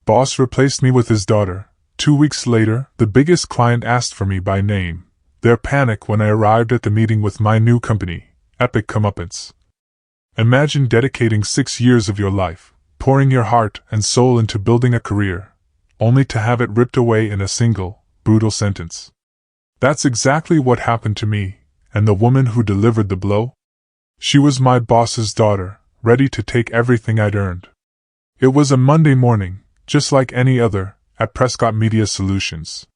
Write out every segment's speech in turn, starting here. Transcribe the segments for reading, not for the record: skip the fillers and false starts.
Boss replaced me with his daughter. 2 weeks later, the biggest client asked for me by name. Their panic when I arrived at the meeting with my new company, Epic Comeuppance. Imagine dedicating 6 years of your life, pouring your heart and soul into building a career, only to have it ripped away in a single, brutal sentence. That's exactly what happened to me, and the woman who delivered the blow? She was my boss's daughter, ready to take everything I'd earned. It was a Monday morning, just like any other, at Prescott Media Solutions.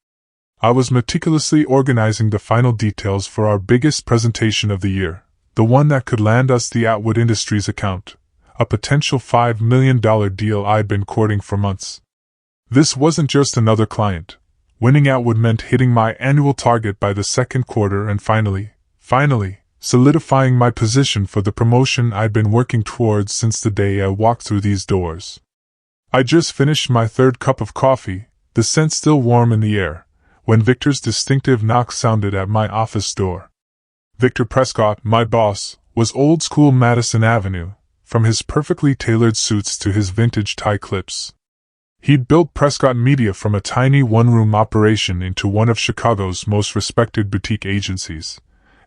I was meticulously organizing the final details for our biggest presentation of the year, the one that could land us the Atwood Industries account, a potential $5 million deal I'd been courting for months. This wasn't just another client. Winning Atwood meant hitting my annual target by the second quarter and finally, solidifying my position for the promotion I'd been working towards since the day I walked through these doors. I just finished my third cup of coffee, the scent still warm in the air, when Victor's distinctive knock sounded at my office door. Victor Prescott, my boss, was old-school Madison Avenue, from his perfectly tailored suits to his vintage tie clips. He'd built Prescott Media from a tiny one-room operation into one of Chicago's most respected boutique agencies,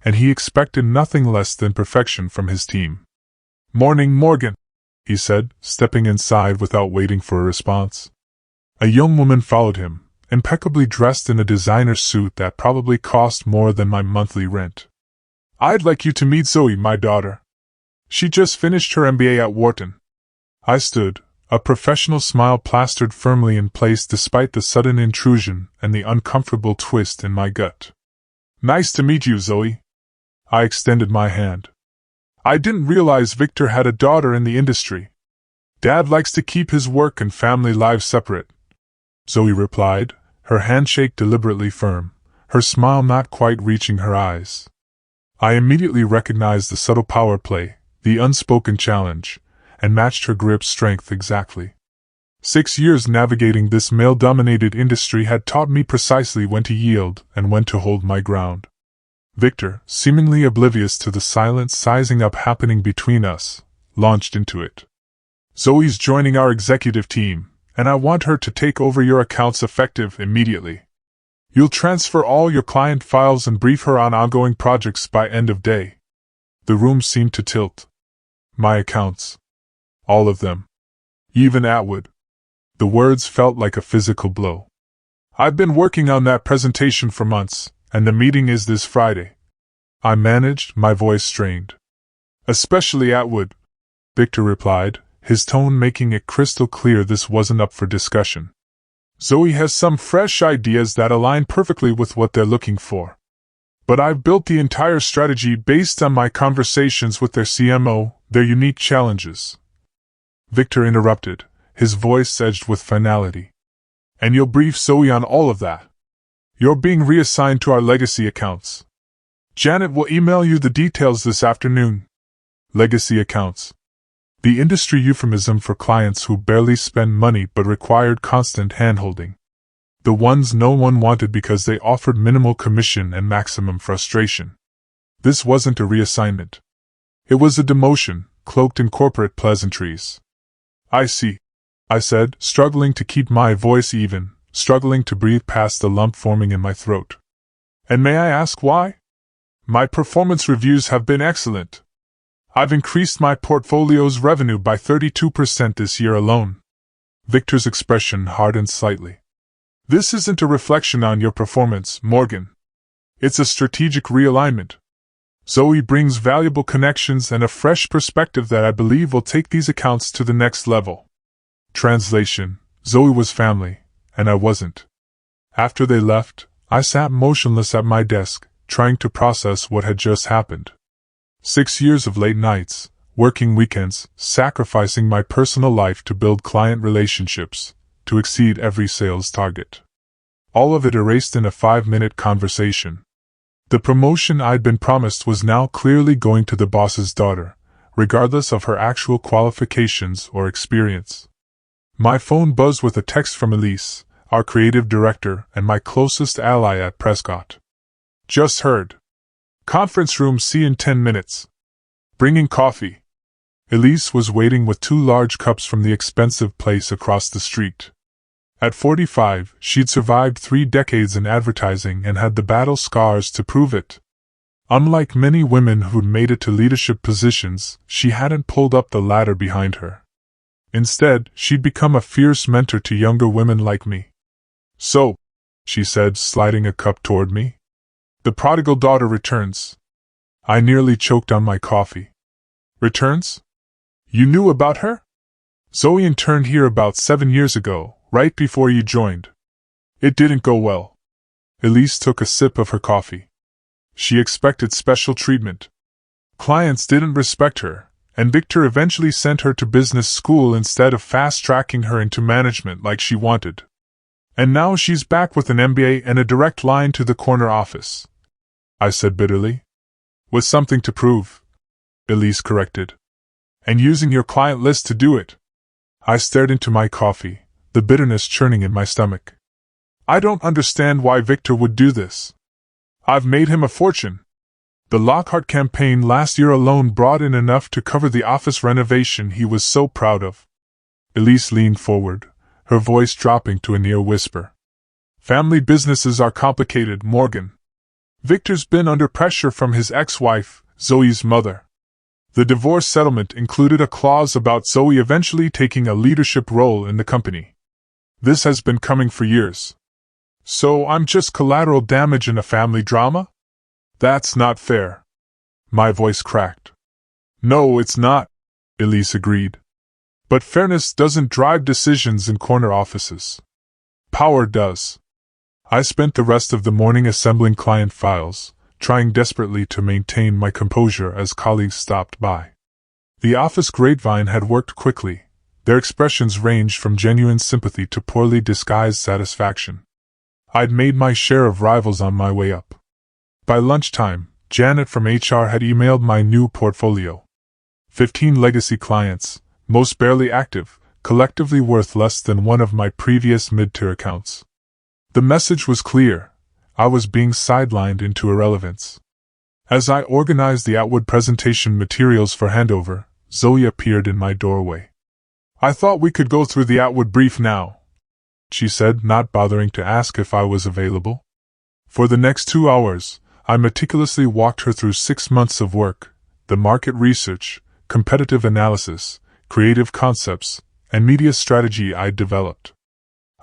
and he expected nothing less than perfection from his team. "Morning, Morgan," he said, stepping inside without waiting for a response. A young woman followed him, impeccably dressed in a designer suit that probably cost more than my monthly rent. "I'd like you to meet Zoe, my daughter. She just finished her MBA at Wharton." I stood, a professional smile plastered firmly in place despite the sudden intrusion and the uncomfortable twist in my gut. "Nice to meet you, Zoe." I extended my hand. "I didn't realize Victor had a daughter in the industry. Dad likes to keep his work and family lives separate," Zoe replied, her handshake deliberately firm, her smile not quite reaching her eyes. I immediately recognized the subtle power play, the unspoken challenge, and matched her grip strength exactly. 6 years navigating this male-dominated industry had taught me precisely when to yield and when to hold my ground. Victor, seemingly oblivious to the silent sizing up happening between us, launched into it. "Zoe's joining our executive team, and I want her to take over your accounts effective immediately. You'll transfer all your client files and brief her on ongoing projects by end of day." The room seemed to tilt. My accounts. All of them. Even Atwood. The words felt like a physical blow. "I've been working on that presentation for months, and the meeting is this Friday," I managed, my voice strained. "Especially Atwood," Victor replied, his tone making it crystal clear this wasn't up for discussion. "Zoe has some fresh ideas that align perfectly with what they're looking for. But I've built the entire strategy based on my conversations with their CMO, their unique challenges." Victor interrupted, his voice edged with finality. "And you'll brief Zoe on all of that. You're being reassigned to our legacy accounts. Janet will email you the details this afternoon." Legacy accounts. The industry euphemism for clients who barely spend money but required constant handholding. The ones no one wanted because they offered minimal commission and maximum frustration. This wasn't a reassignment. It was a demotion, cloaked in corporate pleasantries. "I see," I said, struggling to keep my voice even, struggling to breathe past the lump forming in my throat. "And may I ask why?" "My performance reviews have been excellent. I've increased my portfolio's revenue by 32% this year alone." Victor's expression hardened slightly. "This isn't a reflection on your performance, Morgan. It's a strategic realignment. Zoe brings valuable connections and a fresh perspective that I believe will take these accounts to the next level." Translation: Zoe was family, and I wasn't. After they left, I sat motionless at my desk, trying to process what had just happened. 6 years of late nights, working weekends, sacrificing my personal life to build client relationships, to exceed every sales target. All of it erased in a 5-minute conversation. The promotion I'd been promised was now clearly going to the boss's daughter, regardless of her actual qualifications or experience. My phone buzzed with a text from Elise, our creative director and my closest ally at Prescott. "Just heard. Conference room C in 10 minutes. Bringing coffee." Elise was waiting with 2 large cups from the expensive place across the street. At 45, she'd survived 3 decades in advertising and had the battle scars to prove it. Unlike many women who'd made it to leadership positions, she hadn't pulled up the ladder behind her. Instead, she'd become a fierce mentor to younger women like me. "So," she said, sliding a cup toward me, "the prodigal daughter returns." I nearly choked on my coffee. "Returns? You knew about her?" "Zoe interned here about 7 years ago, right before you joined. It didn't go well." Elise took a sip of her coffee. She expected special treatment. Clients didn't respect her, and Victor eventually sent her to business school instead of fast-tracking her into management like she wanted. And now she's back with an MBA and a direct line to the corner office, I said bitterly. "With something to prove," Elise corrected. "And using your client list to do it." I stared into my coffee, the bitterness churning in my stomach. "I don't understand why Victor would do this. I've made him a fortune. The Lockhart campaign last year alone brought in enough to cover the office renovation he was so proud of." Elise leaned forward, her voice dropping to a near whisper. "Family businesses are complicated, Morgan. Victor's been under pressure from his ex-wife, Zoe's mother. The divorce settlement included a clause about Zoe eventually taking a leadership role in the company. This has been coming for years. So I'm just collateral damage in a family drama? That's not fair." My voice cracked. "No, it's not," Elise agreed. "But fairness doesn't drive decisions in corner offices. Power does." I spent the rest of the morning assembling client files, trying desperately to maintain my composure as colleagues stopped by. The office grapevine had worked quickly. Their expressions ranged from genuine sympathy to poorly disguised satisfaction. I'd made my share of rivals on my way up. By lunchtime, Janet from HR had emailed my new portfolio. 15 legacy clients, most barely active, collectively worth less than one of my previous mid-tier accounts. The message was clear. I was being sidelined into irrelevance. As I organized the outward presentation materials for handover, Zoe appeared in my doorway. "I thought we could go through the outward brief now," she said, not bothering to ask if I was available. For the next 2 hours, I meticulously walked her through 6 months of work, the market research, competitive analysis, creative concepts, and media strategy I'd developed.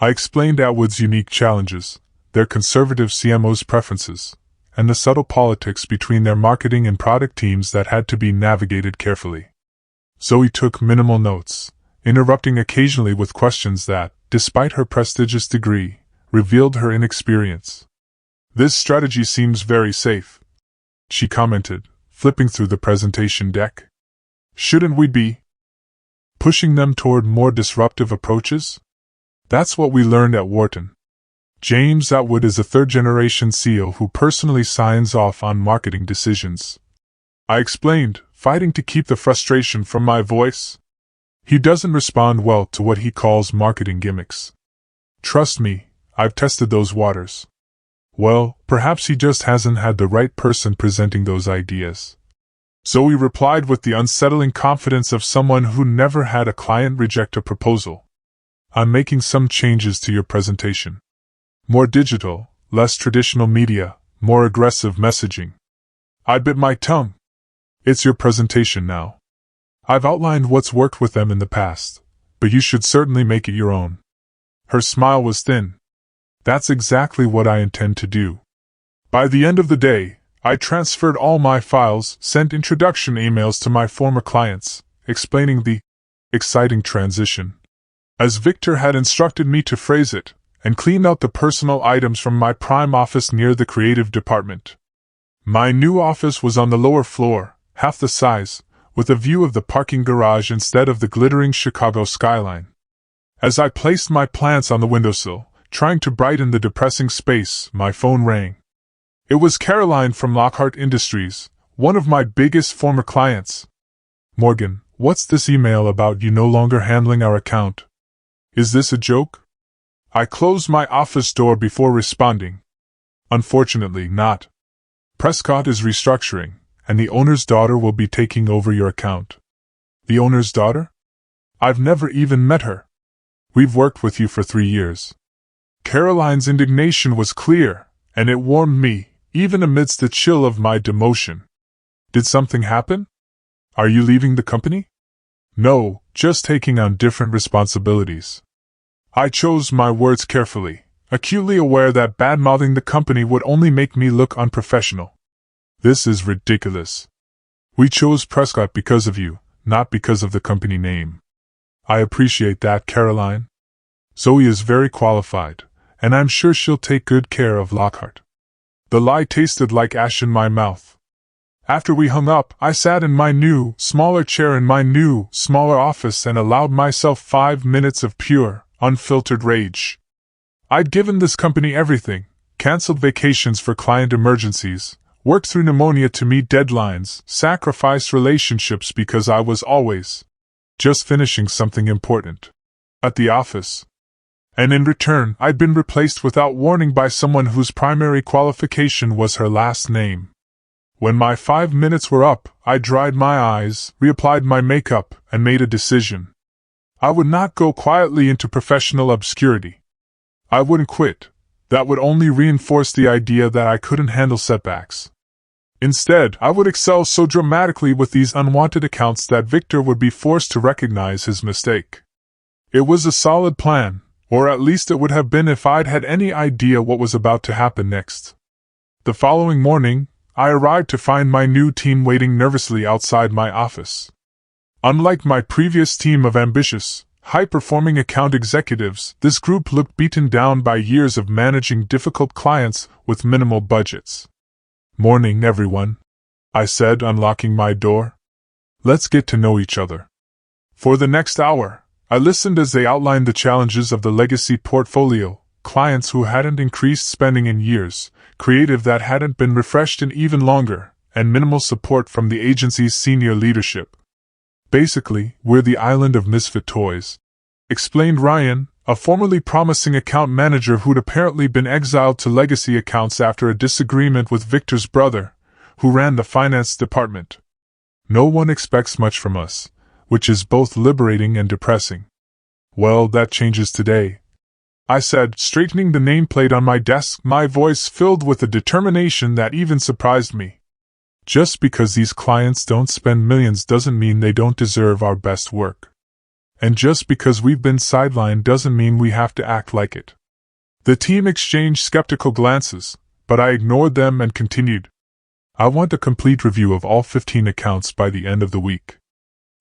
I explained Atwood's unique challenges, their conservative CMO's preferences, and the subtle politics between their marketing and product teams that had to be navigated carefully. Zoe took minimal notes, interrupting occasionally with questions that, despite her prestigious degree, revealed her inexperience. "This strategy seems very safe," she commented, flipping through the presentation deck. "Shouldn't we be pushing them toward more disruptive approaches? That's what we learned at Wharton. James Atwood is a third-generation CEO who personally signs off on marketing decisions," I explained, fighting to keep the frustration from my voice. "He doesn't respond well to what he calls marketing gimmicks. Trust me, I've tested those waters." "Well, perhaps he just hasn't had the right person presenting those ideas," Zoe replied with the unsettling confidence of someone who never had a client reject a proposal. "I'm making some changes to your presentation. More digital, less traditional media, more aggressive messaging." I bit my tongue. "It's your presentation now. I've outlined what's worked with them in the past, but you should certainly make it your own." Her smile was thin. "That's exactly what I intend to do." By the end of the day, I transferred all my files, sent introduction emails to my former clients, explaining the exciting transition, as Victor had instructed me to phrase it, and cleaned out the personal items from my prime office near the creative department. My new office was on the lower floor, half the size, with a view of the parking garage instead of the glittering Chicago skyline. As I placed my plants on the windowsill, trying to brighten the depressing space, my phone rang. It was Caroline from Lockhart Industries, one of my biggest former clients. "Morgan, what's this email about you no longer handling our account? Is this a joke?" I closed my office door before responding. "Unfortunately not. Prescott is restructuring, and the owner's daughter will be taking over your account." "The owner's daughter? I've never even met her." We've worked with you for 3 years." Caroline's indignation was clear, and it warmed me, even amidst the chill of my demotion. "Did something happen? Are you leaving the company?" "No, just taking on different responsibilities." I chose my words carefully, acutely aware that bad-mouthing the company would only make me look unprofessional. "This is ridiculous. We chose Prescott because of you, not because of the company name." "I appreciate that, Caroline. Zoe is very qualified, and I'm sure she'll take good care of Lockhart." The lie tasted like ash in my mouth. After we hung up, I sat in my new, smaller chair in my new, smaller office and allowed myself 5 minutes of pure, unfiltered rage. I'd given this company everything, canceled vacations for client emergencies, worked through pneumonia to meet deadlines, sacrificed relationships because I was always just finishing something important at the office. And in return, I'd been replaced without warning by someone whose primary qualification was her last name. When my 5 minutes were up, I dried my eyes, reapplied my makeup, and made a decision. I would not go quietly into professional obscurity. I wouldn't quit. That would only reinforce the idea that I couldn't handle setbacks. Instead, I would excel so dramatically with these unwanted accounts that Victor would be forced to recognize his mistake. It was a solid plan, or at least it would have been if I'd had any idea what was about to happen next. The following morning, I arrived to find my new team waiting nervously outside my office. Unlike my previous team of ambitious, high-performing account executives, this group looked beaten down by years of managing difficult clients with minimal budgets. "Morning, everyone," I said, unlocking my door. "Let's get to know each other." For the next hour, I listened as they outlined the challenges of the legacy portfolio, clients who hadn't increased spending in years, creative that hadn't been refreshed in even longer, and minimal support from the agency's senior leadership. "Basically, we're the island of misfit toys," explained Ryan, a formerly promising account manager who'd apparently been exiled to legacy accounts after a disagreement with Victor's brother, who ran the finance department. "No one expects much from us, which is both liberating and depressing." "Well, that changes today," I said, straightening the nameplate on my desk, my voice filled with a determination that even surprised me. "Just because these clients don't spend millions doesn't mean they don't deserve our best work. And just because we've been sidelined doesn't mean we have to act like it." The team exchanged skeptical glances, but I ignored them and continued. "I want a complete review of all 15 accounts by the end of the week.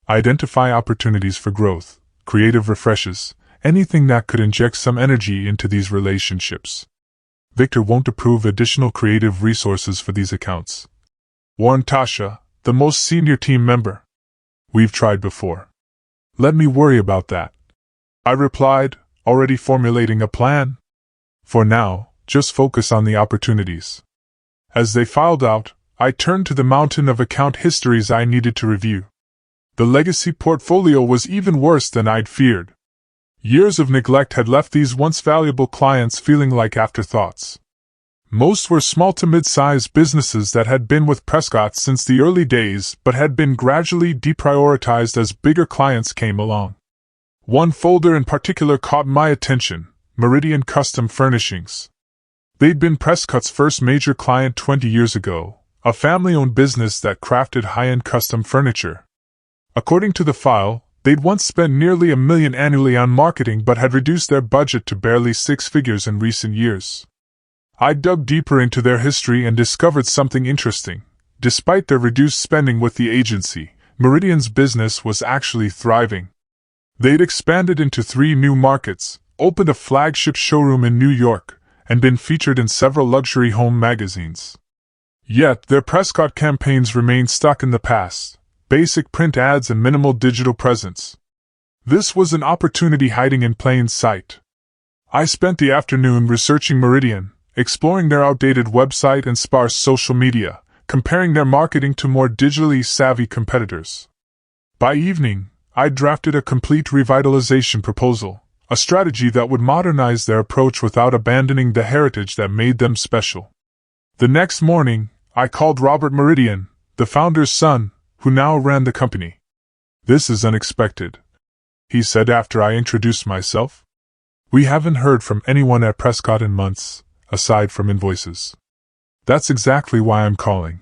Identify opportunities for growth, creative refreshes, anything that could inject some energy into these relationships. Victor won't approve additional creative resources for these accounts," warned Tasha, the most senior team member. "We've tried before." "Let me worry about that," I replied, already formulating a plan. "For now, just focus on the opportunities." As they filed out, I turned to the mountain of account histories I needed to review. The legacy portfolio was even worse than I'd feared. Years of neglect had left these once valuable clients feeling like afterthoughts. Most were small to mid-sized businesses that had been with Prescott since the early days but had been gradually deprioritized as bigger clients came along. One folder in particular caught my attention: Meridian Custom Furnishings. They'd been Prescott's first major client 20 years ago, a family-owned business that crafted high-end custom furniture. According to the file, they'd once spent nearly $1 million annually on marketing but had reduced their budget to barely 6 figures in recent years. I dug deeper into their history and discovered something interesting. Despite their reduced spending with the agency, Meridian's business was actually thriving. They'd expanded into 3 new markets, opened a flagship showroom in New York, and been featured in several luxury home magazines. Yet, their Prescott campaigns remained stuck in the past: basic print ads and minimal digital presence. This was an opportunity hiding in plain sight. I spent the afternoon researching Meridian, exploring their outdated website and sparse social media, comparing their marketing to more digitally savvy competitors. By evening, I drafted a complete revitalization proposal, a strategy that would modernize their approach without abandoning the heritage that made them special. The next morning, I called Robert Meridian, the founder's son, who now ran the company. "This is unexpected," he said after I introduced myself. We haven't heard from anyone at Prescott in months, aside from invoices. That's exactly why I'm calling,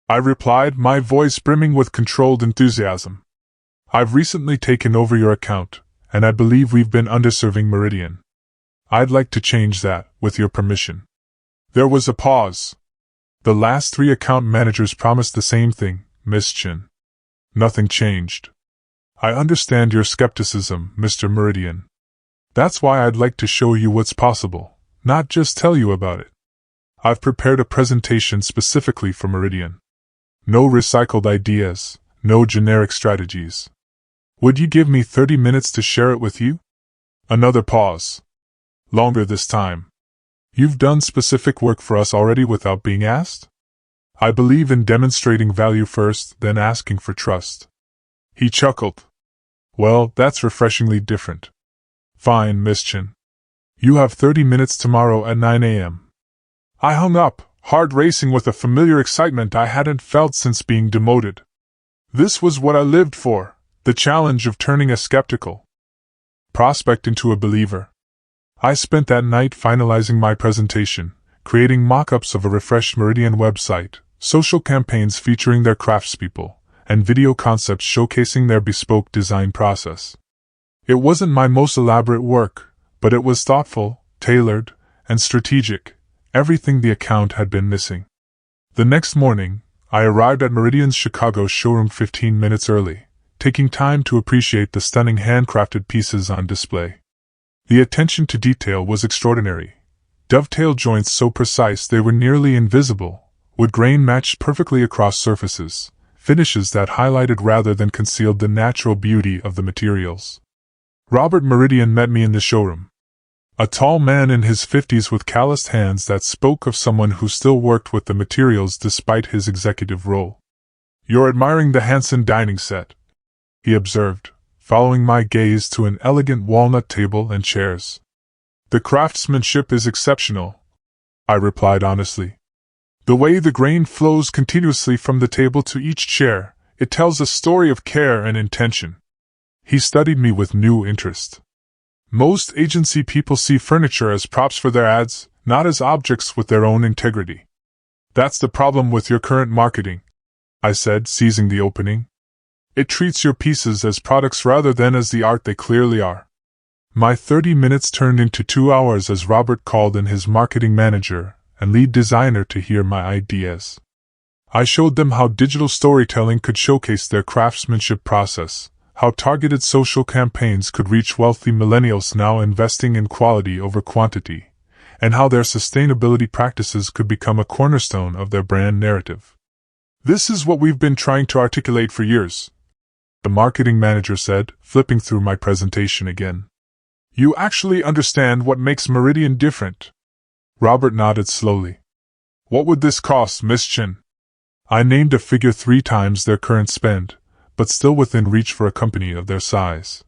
I replied, my voice brimming with controlled enthusiasm. I've recently taken over your account, and I believe we've been underserving Meridian. I'd like to change that, with your permission. There was a pause. The last 3 account managers promised the same thing, Miss Chin. Nothing changed. I understand your skepticism, Mr. Meridian. That's why I'd like to show you what's possible, not just tell you about it. I've prepared a presentation specifically for Meridian. No recycled ideas, no generic strategies. Would you give me 30 minutes to share it with you? Another pause. Longer this time. You've done specific work for us already without being asked? I believe in demonstrating value first, then asking for trust. He chuckled. Well, that's refreshingly different. Fine, Miss Chin. You have 30 minutes tomorrow at 9 a.m. I hung up, heart racing with a familiar excitement I hadn't felt since being demoted. This was what I lived for, the challenge of turning a skeptical prospect into a believer. I spent that night finalizing my presentation, creating mock-ups of a refreshed Meridian website, social campaigns featuring their craftspeople, and video concepts showcasing their bespoke design process. It wasn't my most elaborate work, but it was thoughtful, tailored, and strategic, everything the account had been missing. The next morning, I arrived at Meridian's Chicago showroom 15 minutes early, taking time to appreciate the stunning handcrafted pieces on display. The attention to detail was extraordinary. Dovetail joints so precise they were nearly invisible, wood grain matched perfectly across surfaces, finishes that highlighted rather than concealed the natural beauty of the materials. Robert Meridian met me in the showroom. A tall man in his 50s with calloused hands that spoke of someone who still worked with the materials despite his executive role. You're admiring the Hanson dining set, he observed, following my gaze to an elegant walnut table and chairs. The craftsmanship is exceptional, I replied honestly. The way the grain flows continuously from the table to each chair, it tells a story of care and intention. He studied me with new interest. Most agency people see furniture as props for their ads, not as objects with their own integrity. That's the problem with your current marketing, I said, seizing the opening. It treats your pieces as products rather than as the art they clearly are. My 30 minutes turned into 2 hours as Robert called in his marketing manager and lead designer to hear my ideas. I showed them how digital storytelling could showcase their craftsmanship process, how targeted social campaigns could reach wealthy millennials now investing in quality over quantity, and how their sustainability practices could become a cornerstone of their brand narrative. This is what we've been trying to articulate for years, the marketing manager said, flipping through my presentation again. You actually understand what makes Meridian different? Robert nodded slowly. What would this cost, Miss Chin? I named a figure 3 times their current spend, but still within reach for a company of their size.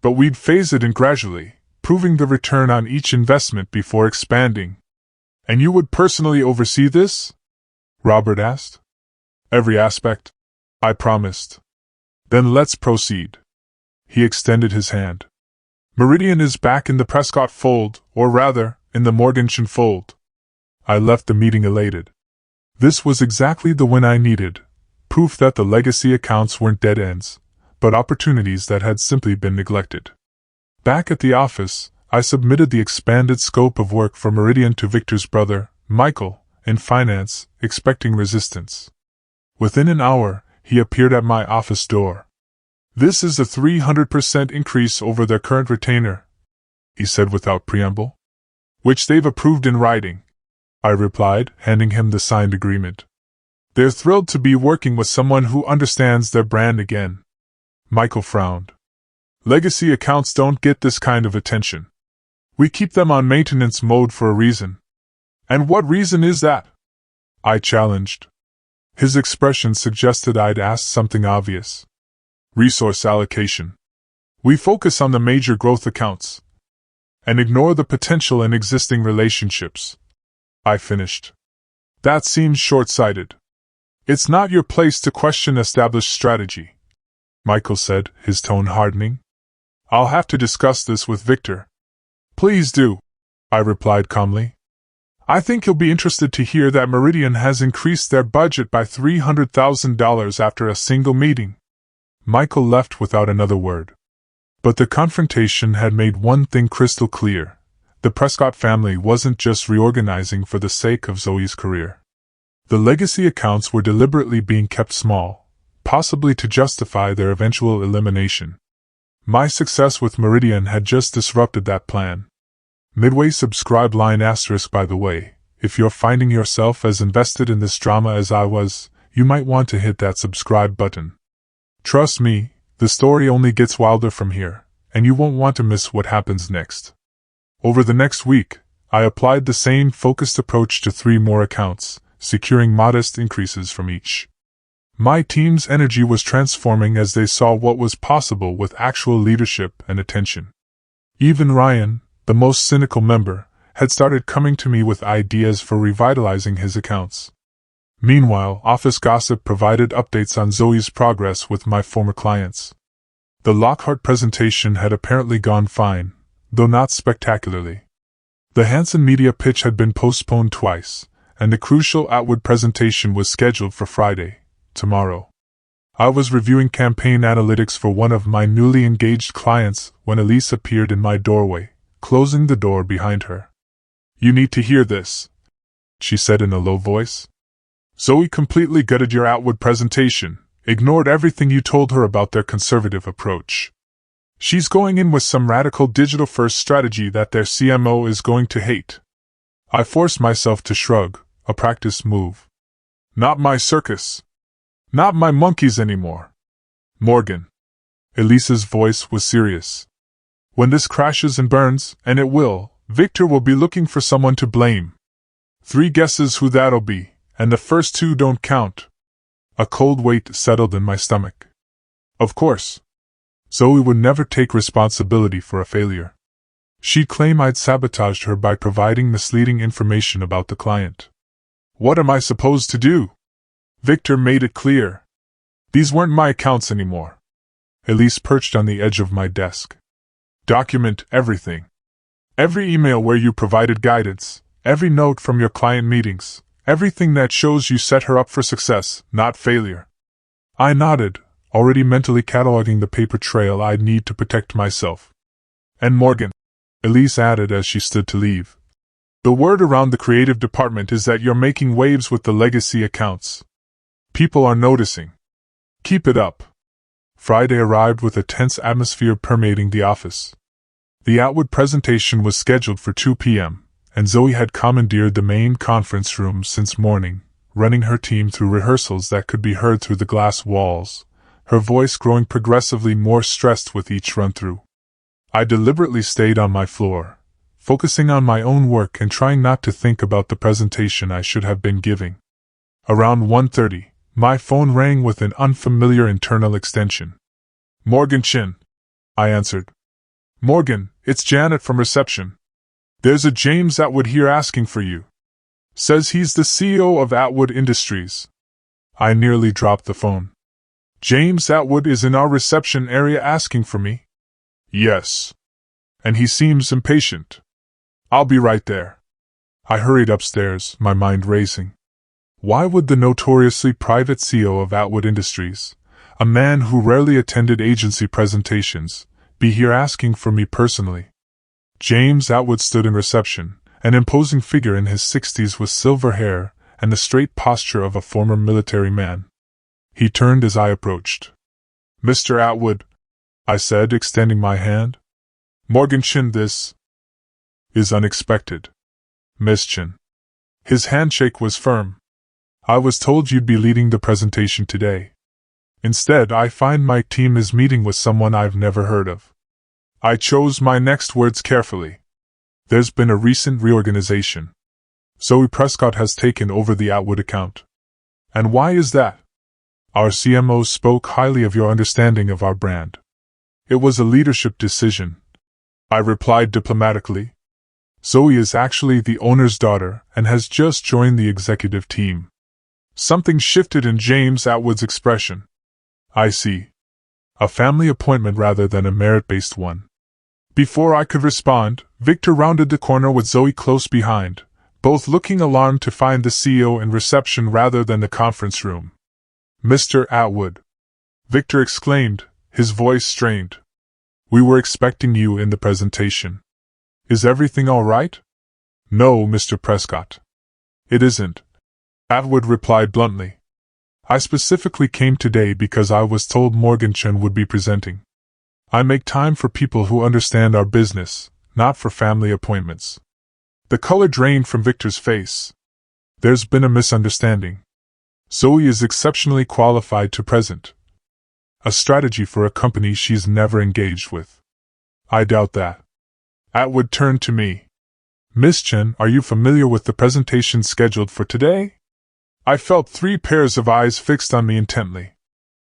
But we'd phase it in gradually, proving the return on each investment before expanding. And you would personally oversee this? Robert asked. Every aspect, I promised. Then let's proceed. He extended his hand. Meridian is back in the Prescott fold, or rather, in the Morganton fold. I left the meeting elated. This was exactly the win I needed, proof that the legacy accounts weren't dead ends, but opportunities that had simply been neglected. Back at the office, I submitted the expanded scope of work for Meridian to Victor's brother, Michael, in finance, expecting resistance. Within an hour, he appeared at my office door. This is a 300% increase over their current retainer, he said without preamble. Which they've approved in writing, I replied, handing him the signed agreement. They're thrilled to be working with someone who understands their brand again. Michael frowned. Legacy accounts don't get this kind of attention. We keep them on maintenance mode for a reason. And what reason is that? I challenged. His expression suggested I'd asked something obvious. Resource allocation. We focus on the major growth accounts and ignore the potential in existing relationships, I finished. That seems short-sighted. It's not your place to question established strategy, Michael said, his tone hardening. I'll have to discuss this with Victor. Please do, I replied calmly. I think you'll be interested to hear that Meridian has increased their budget by $300,000 after a single meeting. Michael left without another word. But the confrontation had made one thing crystal clear. The Prescott family wasn't just reorganizing for the sake of Zoe's career. The legacy accounts were deliberately being kept small, possibly to justify their eventual elimination. My success with Meridian had just disrupted that plan. Midway subscribe line asterisk by the way, if you're finding yourself as invested in this drama as I was, you might want to hit that subscribe button. Trust me, the story only gets wilder from here, and you won't want to miss what happens next. Over the next week, I applied the same focused approach to 3 more accounts, securing modest increases from each. My team's energy was transforming as they saw what was possible with actual leadership and attention. Even Ryan, the most cynical member, had started coming to me with ideas for revitalizing his accounts. Meanwhile, office gossip provided updates on Zoe's progress with my former clients. The Lockhart presentation had apparently gone fine, though not spectacularly. The Hanson media pitch had been postponed twice, and the crucial Atwood presentation was scheduled for Friday, tomorrow. I was reviewing campaign analytics for one of my newly engaged clients when Elise appeared in my doorway, closing the door behind her. "You need to hear this," she said in a low voice. "Zoe completely gutted your Atwood presentation, ignored everything you told her about their conservative approach. She's going in with some radical digital-first strategy that their CMO is going to hate." I forced myself to shrug, a practice move. "Not my circus. Not my monkeys anymore. Morgan." Elise's voice was serious. "When this crashes and burns, and it will, Victor will be looking for someone to blame. 3 guesses who that'll be, and the first 2 don't count." A cold weight settled in my stomach. Of course. Zoe would never take responsibility for a failure. She'd claim I'd sabotaged her by providing misleading information about the client. What am I supposed to do? Victor made it clear. These weren't my accounts anymore. Elise perched on the edge of my desk. "Document everything. Every email where you provided guidance, every note from your client meetings, everything that shows you set her up for success, not failure." I nodded, already mentally cataloging the paper trail I'd need to protect myself. "And Morgan," Elise added as she stood to leave. "The word around the creative department is that you're making waves with the legacy accounts. People are noticing. Keep it up." Friday arrived with a tense atmosphere permeating the office. The Atwood presentation was scheduled for 2 p.m., and Zoe had commandeered the main conference room since morning, running her team through rehearsals that could be heard through the glass walls, her voice growing progressively more stressed with each run-through. I deliberately stayed on my floor, focusing on my own work and trying not to think about the presentation I should have been giving. Around 1:30, my phone rang with an unfamiliar internal extension. "Morgan Chin," I answered. "Morgan, it's Janet from reception. There's a James Atwood here asking for you. Says he's the CEO of Atwood Industries." I nearly dropped the phone. "James Atwood is in our reception area asking for me?" "Yes. And he seems impatient. I'll be right there." I hurried upstairs, my mind racing. Why would the notoriously private CEO of Atwood Industries, a man who rarely attended agency presentations, be here asking for me personally? James Atwood stood in reception, an imposing figure in his 60s with silver hair and the straight posture of a former military man. He turned as I approached. "Mr. Atwood," I said, extending my hand. "Morgan Chin, this is unexpected. Miss Chin." His handshake was firm. "I was told you'd be leading the presentation today. Instead, I find my team is meeting with someone I've never heard of." I chose my next words carefully. "There's been a recent reorganization. Zoe Prescott has taken over the Atwood account." "And why is that?" "Our CMO spoke highly of your understanding of our brand." "It was a leadership decision," I replied diplomatically. "Zoe is actually the owner's daughter and has just joined the executive team." Something shifted in James Atwood's expression. "I see. A family appointment rather than a merit-based one." Before I could respond, Victor rounded the corner with Zoe close behind, both looking alarmed to find the CEO in reception rather than the conference room. "Mr. Atwood," Victor exclaimed, his voice strained. "We were expecting you in the presentation. Is everything all right?" "No, Mr. Prescott. It isn't," Atwood replied bluntly. "I specifically came today because I was told Morgan Chen would be presenting. I make time for people who understand our business, not for family appointments." The color drained from Victor's face. "There's been a misunderstanding. Zoe is exceptionally qualified to present. A strategy for a company she's never engaged with." "I doubt that." Atwood turned to me. "Miss Chen, are you familiar with the presentation scheduled for today?" I felt 3 pairs of eyes fixed on me intently.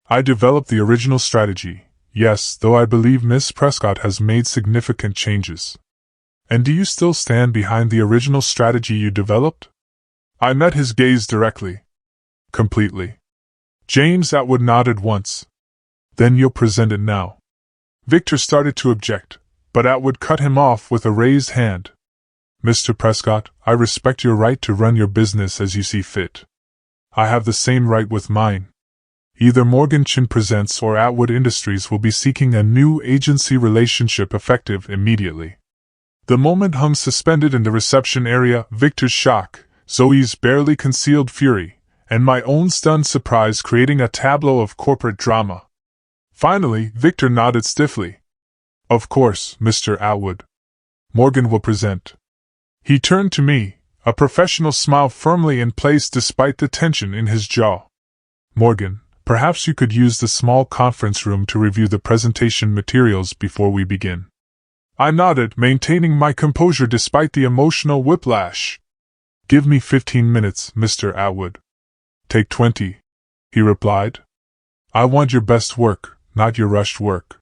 "I developed the original strategy, yes, though I believe Miss Prescott has made significant changes." "And do you still stand behind the original strategy you developed?" I met his gaze directly. "Completely." James Atwood nodded once. "Then you'll present it now." Victor started to object, but Atwood cut him off with a raised hand. "Mr. Prescott, I respect your right to run your business as you see fit. I have the same right with mine. Either Morgan Chen presents or Atwood Industries will be seeking a new agency relationship effective immediately." The moment hung suspended in the reception area. Victor's shock, Zoe's barely concealed fury, and my own stunned surprise creating a tableau of corporate drama. Finally, Victor nodded stiffly. "Of course, Mr. Atwood. Morgan will present." He turned to me, a professional smile firmly in place despite the tension in his jaw. "Morgan, perhaps you could use the small conference room to review the presentation materials before we begin." I nodded, maintaining my composure despite the emotional whiplash. "Give me 15 minutes, Mr. Atwood." "Take 20, he replied. "I want your best work, not your rushed work."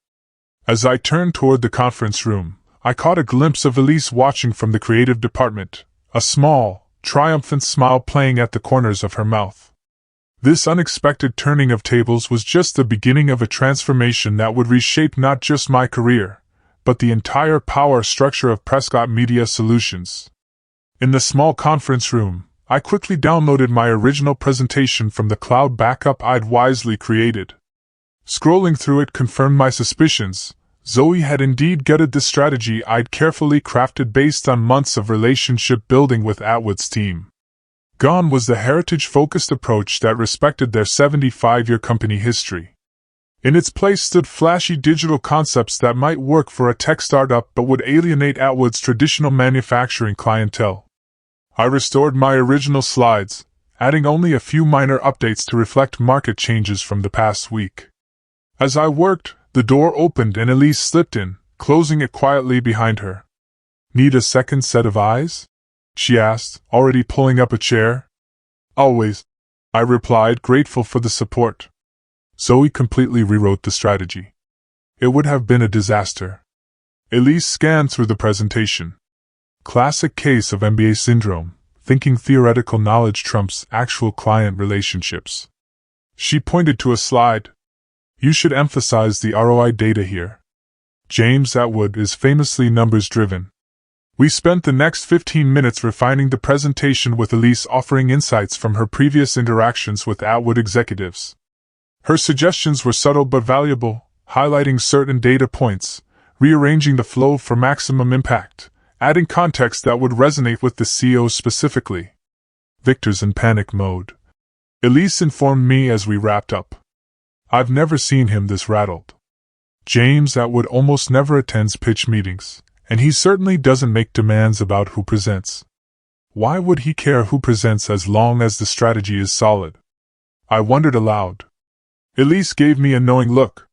As I turned toward the conference room, I caught a glimpse of Elise watching from the creative department, a small, triumphant smile playing at the corners of her mouth. This unexpected turning of tables was just the beginning of a transformation that would reshape not just my career, but the entire power structure of Prescott Media Solutions. In the small conference room, I quickly downloaded my original presentation from the cloud backup I'd wisely created. Scrolling through it confirmed my suspicions. Zoe had indeed gutted the strategy I'd carefully crafted based on months of relationship building with Atwood's team. Gone was the heritage-focused approach that respected their 75-year company history. In its place stood flashy digital concepts that might work for a tech startup but would alienate Atwood's traditional manufacturing clientele. I restored my original slides, adding only a few minor updates to reflect market changes from the past week. As I worked, the door opened and Elise slipped in, closing it quietly behind her. "Need a second set of eyes?" she asked, already pulling up a chair. "Always," I replied, grateful for the support. Zoe completely rewrote the strategy. It would have been a disaster. Elise scanned through the presentation. Classic case of MBA syndrome, thinking theoretical knowledge trumps actual client relationships. She pointed to a slide. "You should emphasize the ROI data here. James Atwood is famously numbers-driven." We spent the next 15 minutes refining the presentation with Elise offering insights from her previous interactions with Atwood executives. Her suggestions were subtle but valuable, highlighting certain data points, rearranging the flow for maximum impact, adding context that would resonate with the CEO specifically. Victor's in panic mode, Elise informed me as we wrapped up. "I've never seen him this rattled. James Atwood almost never attends pitch meetings, and he certainly doesn't make demands about who presents. Why would he care who presents as long as the strategy is solid?" I wondered aloud. Elise gave me a knowing look.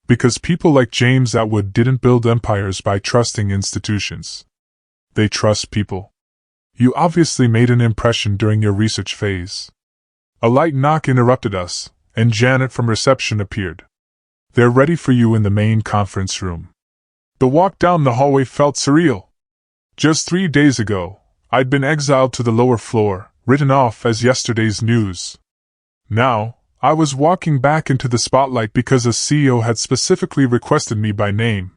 "Because people like James Atwood didn't build empires by trusting institutions. They trust people. You obviously made an impression during your research phase." A light knock interrupted us, and Janet from reception appeared. "They're ready for you in the main conference room." The walk down the hallway felt surreal. Just 3 days ago, I'd been exiled to the lower floor, written off as yesterday's news. Now, I was walking back into the spotlight because a CEO had specifically requested me by name.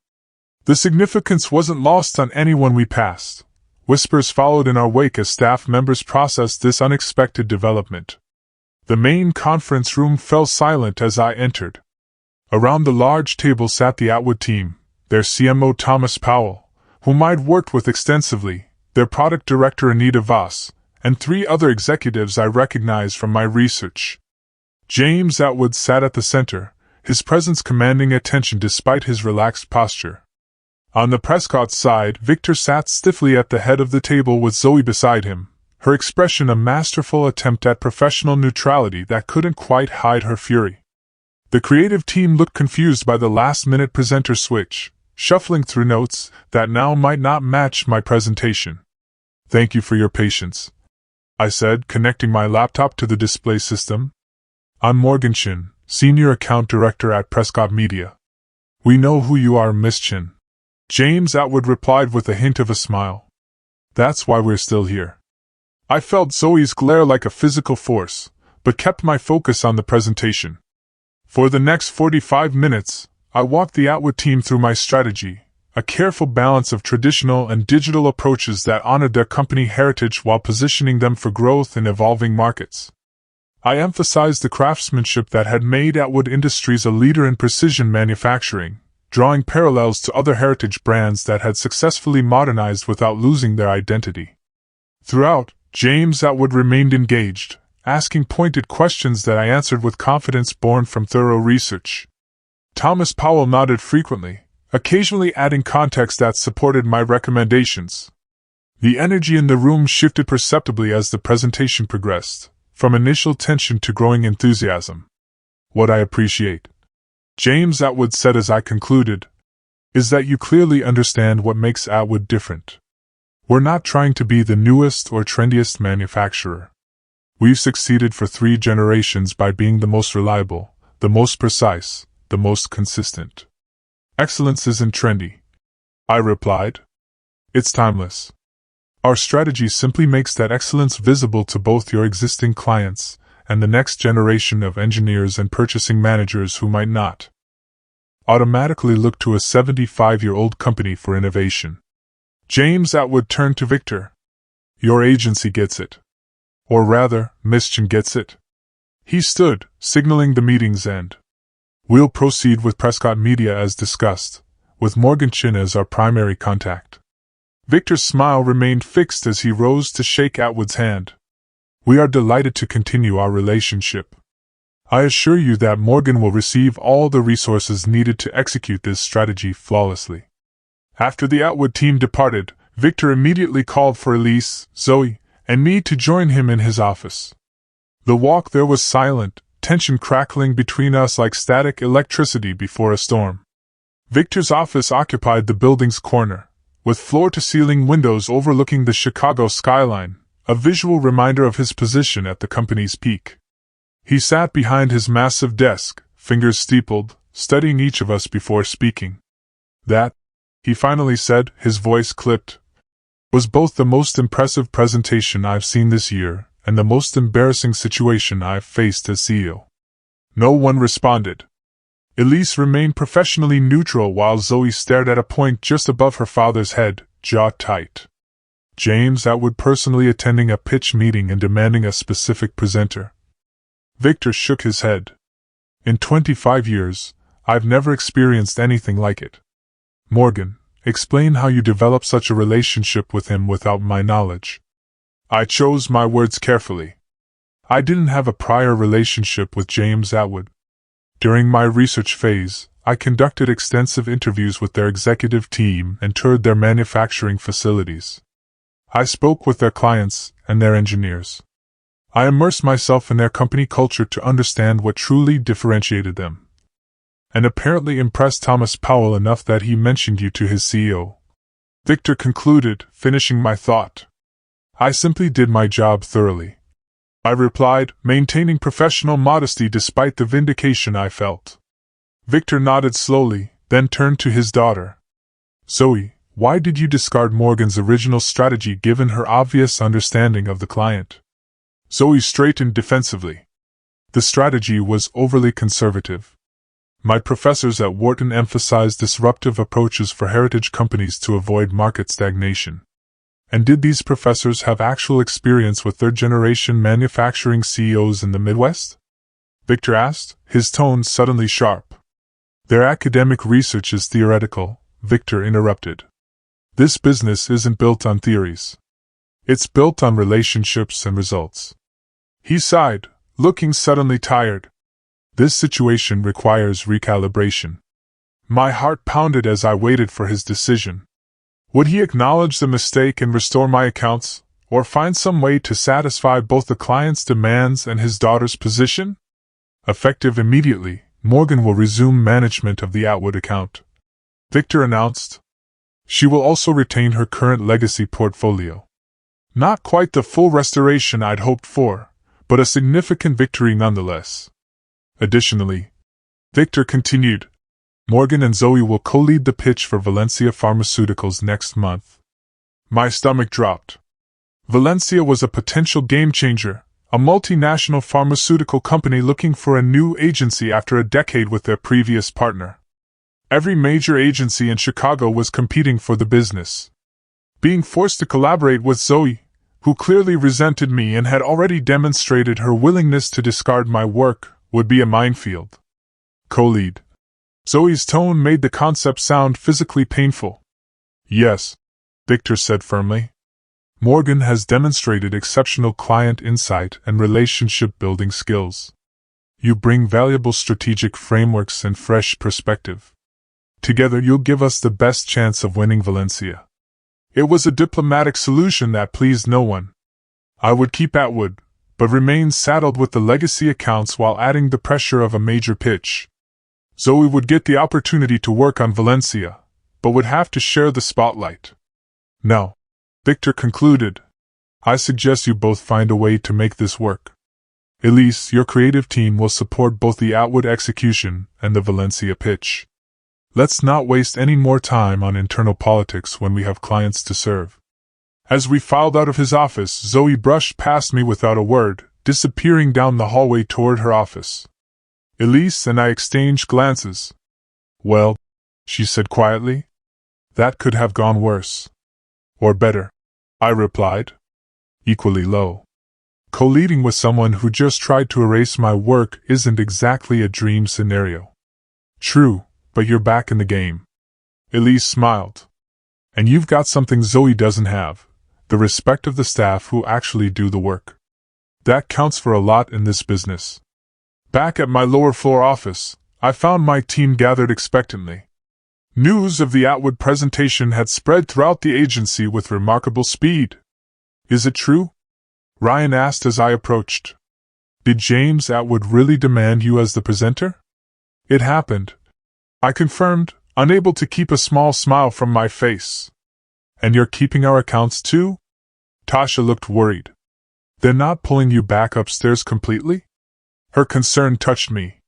The significance wasn't lost on anyone we passed. Whispers followed in our wake as staff members processed this unexpected development. The main conference room fell silent as I entered. Around the large table sat the Atwood team, their CMO Thomas Powell, whom I'd worked with extensively, their product director Anita Voss, and 3 other executives I recognized from my research. James Atwood sat at the center, his presence commanding attention despite his relaxed posture. On the Prescott side, Victor sat stiffly at the head of the table with Zoe beside him, her expression a masterful attempt at professional neutrality that couldn't quite hide her fury. The creative team looked confused by the last-minute presenter switch, shuffling through notes that now might not match my presentation. "Thank you for your patience," I said, connecting my laptop to the display system. "I'm Morgan Chin, Senior Account Director at Prescott Media." "We know who you are, Miss Chin," James Atwood replied with a hint of a smile. "That's why we're still here." I felt Zoe's glare like a physical force, but kept my focus on the presentation. For the next 45 minutes, I walked the Atwood team through my strategy, a careful balance of traditional and digital approaches that honored their company heritage while positioning them for growth in evolving markets. I emphasized the craftsmanship that had made Atwood Industries a leader in precision manufacturing, drawing parallels to other heritage brands that had successfully modernized without losing their identity. Throughout, James Atwood remained engaged, asking pointed questions that I answered with confidence born from thorough research. Thomas Powell nodded frequently, occasionally adding context that supported my recommendations. The energy in the room shifted perceptibly as the presentation progressed, from initial tension to growing enthusiasm. "What I appreciate," James Atwood said as I concluded, "is that you clearly understand what makes Atwood different. We're not trying to be the newest or trendiest manufacturer. We've succeeded for 3 generations by being the most reliable, the most precise, the most consistent." "Excellence isn't trendy," I replied. "It's timeless. Our strategy simply makes that excellence visible to both your existing clients and the next generation of engineers and purchasing managers who might not automatically look to a 75-year-old company for innovation." James Atwood turned to Victor. "Your agency gets it. Or rather, Miss Chin gets it." He stood, signaling the meeting's end. "We'll proceed with Prescott Media as discussed, with Morgan Chin as our primary contact." Victor's smile remained fixed as he rose to shake Atwood's hand. "We are delighted to continue our relationship. I assure you that Morgan will receive all the resources needed to execute this strategy flawlessly." After the Atwood team departed, Victor immediately called for Elise, Zoe, and me to join him in his office. The walk there was silent, tension crackling between us like static electricity before a storm. Victor's office occupied the building's corner, with floor-to-ceiling windows overlooking the Chicago skyline, a visual reminder of his position at the company's peak. He sat behind his massive desk, fingers steepled, studying each of us before speaking. "That," he finally said, his voice clipped, "was both the most impressive presentation I've seen this year and the most embarrassing situation I've faced as CEO." No one responded. Elise remained professionally neutral while Zoe stared at a point just above her father's head, jaw tight. James Atwood personally attending a pitch meeting and demanding a specific presenter. Victor shook his head. "In 25 years, I've never experienced anything like it. Morgan, explain how you developed such a relationship with him without my knowledge." I chose my words carefully. I didn't have a prior relationship with James Atwood. During my research phase, I conducted extensive interviews with their executive team and toured their manufacturing facilities. I spoke with their clients and their engineers. I immersed myself in their company culture to understand what truly differentiated them. And apparently impressed Thomas Powell enough that he mentioned you to his CEO. Victor concluded, finishing my thought. "I simply did my job thoroughly," I replied, maintaining professional modesty despite the vindication I felt. Victor nodded slowly, then turned to his daughter. "Zoe, why did you discard Morgan's original strategy given her obvious understanding of the client?" Zoe straightened defensively. "The strategy was overly conservative. My professors at Wharton emphasized disruptive approaches for heritage companies to avoid market stagnation. And did these professors have actual experience with third-generation manufacturing CEOs in the Midwest? Victor asked, his tone suddenly sharp. Their academic research is theoretical, Victor interrupted. This business isn't built on theories. It's built on relationships and results. He sighed, looking suddenly tired. This situation requires recalibration. My heart pounded as I waited for his decision. Would he acknowledge the mistake and restore my accounts, or find some way to satisfy both the client's demands and his daughter's position? Effective immediately, Morgan will resume management of the Atwood account, Victor announced. She will also retain her current legacy portfolio. Not quite the full restoration I'd hoped for, but a significant victory nonetheless. Additionally, Victor continued, Morgan and Zoe will co-lead the pitch for Valencia Pharmaceuticals next month. My stomach dropped. Valencia was a potential game-changer, a multinational pharmaceutical company looking for a new agency after a decade with their previous partner. Every major agency in Chicago was competing for the business. Being forced to collaborate with Zoe, who clearly resented me and had already demonstrated her willingness to discard my work, would be a minefield. Co-lead. Zoe's tone made the concept sound physically painful. Yes, Victor said firmly. Morgan has demonstrated exceptional client insight and relationship-building skills. You bring valuable strategic frameworks and fresh perspective. Together you'll give us the best chance of winning Valencia. It was a diplomatic solution that pleased no one. I would keep Atwood, but remain saddled with the legacy accounts while adding the pressure of a major pitch. Zoe would get the opportunity to work on Valencia, but would have to share the spotlight. Now, Victor concluded, I suggest you both find a way to make this work. Elise, your creative team will support both the Atwood execution and the Valencia pitch. Let's not waste any more time on internal politics when we have clients to serve. As we filed out of his office, Zoe brushed past me without a word, disappearing down the hallway toward her office. Elise and I exchanged glances. Well, she said quietly, that could have gone worse. Or better, I replied, equally low. Co-leading with someone who just tried to erase my work isn't exactly a dream scenario. True, but you're back in the game. Elise smiled. And you've got something Zoe doesn't have, the respect of the staff who actually do the work. That counts for a lot in this business. Back at my lower floor office, I found my team gathered expectantly. News of the Atwood presentation had spread throughout the agency with remarkable speed. Is it true? Ryan asked as I approached. Did James Atwood really demand you as the presenter? It happened, I confirmed, unable to keep a small smile from my face. And you're keeping our accounts too? Tasha looked worried. They're not pulling you back upstairs completely? Her concern touched me.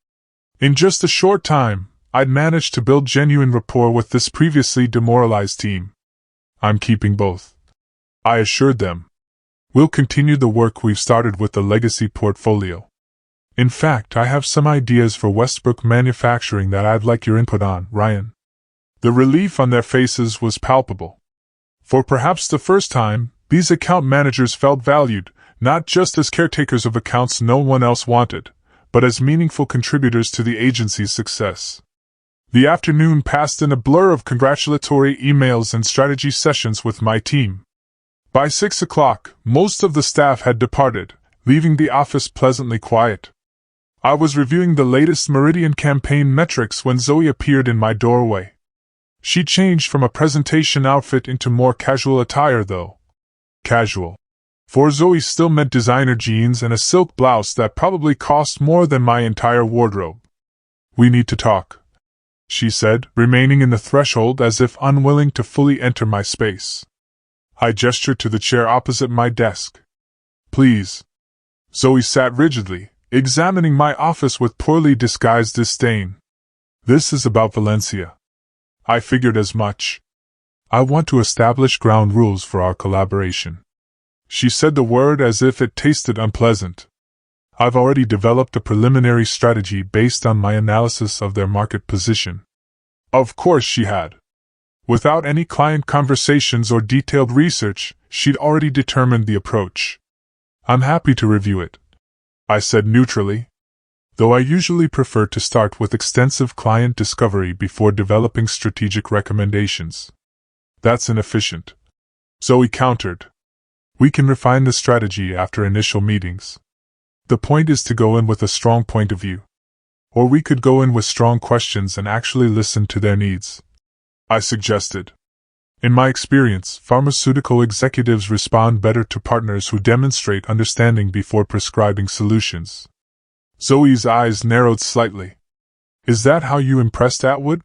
In just a short time, I'd managed to build genuine rapport with this previously demoralized team. I'm keeping both, I assured them. We'll continue the work we've started with the legacy portfolio. In fact, I have some ideas for Westbrook manufacturing that I'd like your input on, Ryan. The relief on their faces was palpable. For perhaps the first time, these account managers felt valued, not just as caretakers of accounts no one else wanted, but as meaningful contributors to the agency's success. The afternoon passed in a blur of congratulatory emails and strategy sessions with my team. By 6 o'clock, most of the staff had departed, leaving the office pleasantly quiet. I was reviewing the latest Meridian campaign metrics when Zoe appeared in my doorway. She changed from a presentation outfit into more casual attire, though. Casual. For Zoe still meant designer jeans and a silk blouse that probably cost more than my entire wardrobe. We need to talk, she said, remaining in the threshold as if unwilling to fully enter my space. I gestured to the chair opposite my desk. Please. Zoe sat rigidly, examining my office with poorly disguised disdain. This is about Valencia. I figured as much. I want to establish ground rules for our collaboration. She said the word as if it tasted unpleasant. I've already developed a preliminary strategy based on my analysis of their market position. Of course she had. Without any client conversations or detailed research, she'd already determined the approach. I'm happy to review it, I said neutrally, though I usually prefer to start with extensive client discovery before developing strategic recommendations. That's inefficient, Zoe countered. We can refine the strategy after initial meetings. The point is to go in with a strong point of view. Or we could go in with strong questions and actually listen to their needs, I suggested. In my experience, pharmaceutical executives respond better to partners who demonstrate understanding before prescribing solutions. Zoe's eyes narrowed slightly. Is that how you impressed Atwood?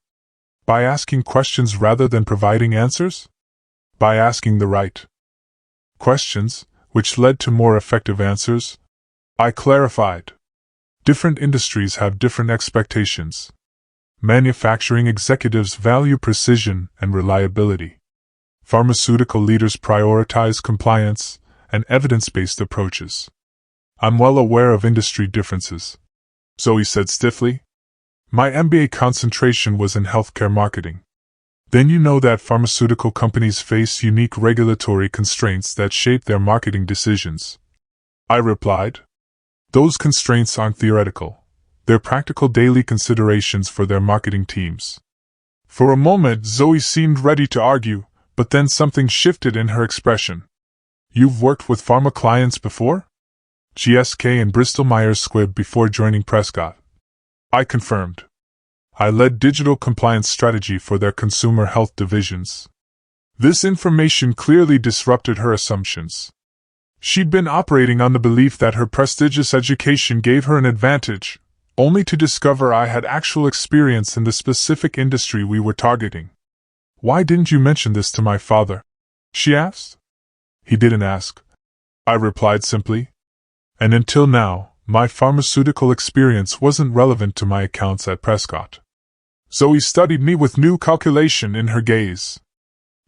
By asking questions rather than providing answers? By asking the right questions, which led to more effective answers, I clarified. Different industries have different expectations. Manufacturing executives value precision and reliability. Pharmaceutical leaders prioritize compliance and evidence-based approaches. I'm well aware of industry differences, Zoe said stiffly. My MBA concentration was in healthcare marketing. Then you know that pharmaceutical companies face unique regulatory constraints that shape their marketing decisions, I replied. Those constraints aren't theoretical. They're practical daily considerations for their marketing teams. For a moment, Zoe seemed ready to argue, but then something shifted in her expression. You've worked with pharma clients before? GSK and Bristol Myers Squibb before joining Prescott, I confirmed. I led digital compliance strategy for their consumer health divisions. This information clearly disrupted her assumptions. She'd been operating on the belief that her prestigious education gave her an advantage, only to discover I had actual experience in the specific industry we were targeting. Why didn't you mention this to my father? She asked. He didn't ask, I replied simply. And until now, my pharmaceutical experience wasn't relevant to my accounts at Prescott. Zoe studied me with new calculation in her gaze.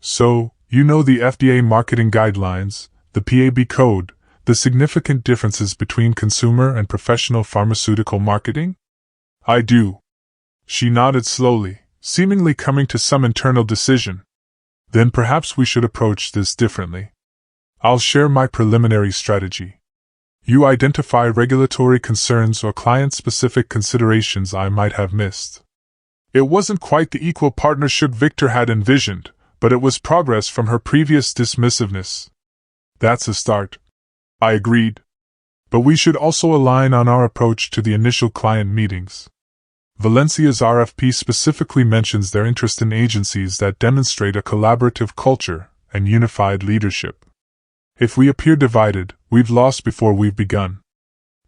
So, you know the FDA marketing guidelines, the PAB code, the significant differences between consumer and professional pharmaceutical marketing? I do. She nodded slowly, seemingly coming to some internal decision. Then perhaps we should approach this differently. I'll share my preliminary strategy. You identify regulatory concerns or client-specific considerations I might have missed. It wasn't quite the equal partnership Victor had envisioned, but it was progress from her previous dismissiveness. That's a start, I agreed. But we should also align on our approach to the initial client meetings. Valencia's RFP specifically mentions their interest in agencies that demonstrate a collaborative culture and unified leadership. If we appear divided, we've lost before we've begun.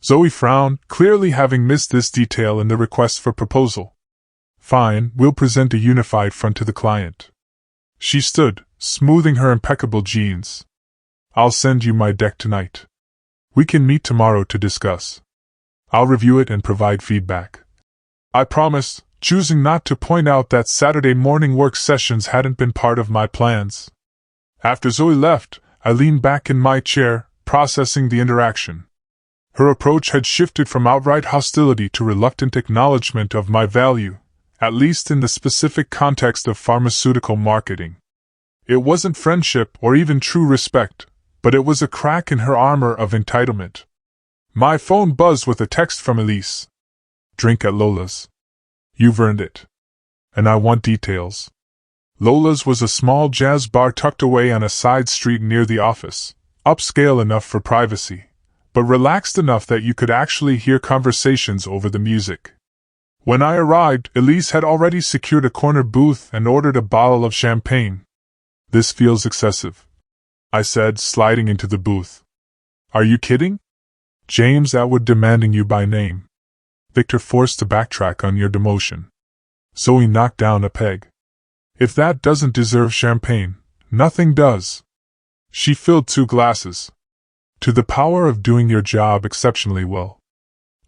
Zoe frowned, clearly having missed this detail in the request for proposal. Fine, we'll present a unified front to the client. She stood, smoothing her impeccable jeans. I'll send you my deck tonight. We can meet tomorrow to discuss. I'll review it and provide feedback, I promised, choosing not to point out that Saturday morning work sessions hadn't been part of my plans. After Zoe left, I leaned back in my chair, processing the interaction. Her approach had shifted from outright hostility to reluctant acknowledgement of my value, at least in the specific context of pharmaceutical marketing. It wasn't friendship or even true respect, but it was a crack in her armor of entitlement. My phone buzzed with a text from Elise. Drink at Lola's. You've earned it. And I want details. Lola's was a small jazz bar tucked away on a side street near the office, upscale enough for privacy, but relaxed enough that you could actually hear conversations over the music. When I arrived, Elise had already secured a corner booth and ordered a bottle of champagne. This feels excessive, I said, sliding into the booth. Are you kidding? James Atwood demanding you by name. Victor forced to backtrack on your demotion. Zoe knocked down a peg. If that doesn't deserve champagne, nothing does. She filled 2 glasses. To the power of doing your job exceptionally well.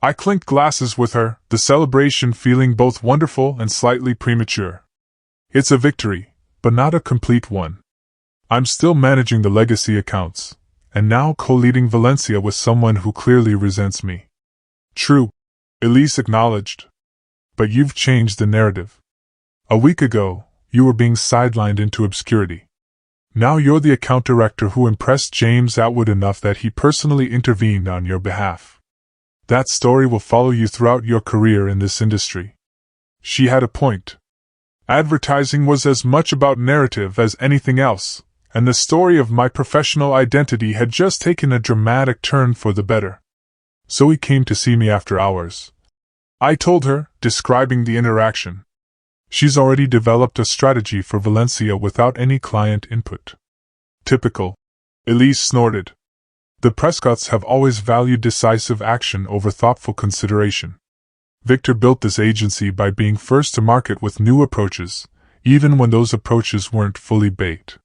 I clinked glasses with her, the celebration feeling both wonderful and slightly premature. It's a victory, but not a complete one. I'm still managing the legacy accounts, and now co-leading Valencia with someone who clearly resents me. True, Elise acknowledged. But you've changed the narrative. A week ago, you were being sidelined into obscurity. Now you're the account director who impressed James Atwood enough that he personally intervened on your behalf. That story will follow you throughout your career in this industry. She had a point. Advertising was as much about narrative as anything else, and the story of my professional identity had just taken a dramatic turn for the better. Zoe came to see me after hours. I told her, describing the interaction. She's already developed a strategy for Valencia without any client input. Typical. Elise snorted. The Prescotts have always valued decisive action over thoughtful consideration. Victor built this agency by being first to market with new approaches, even when those approaches weren't fully baked.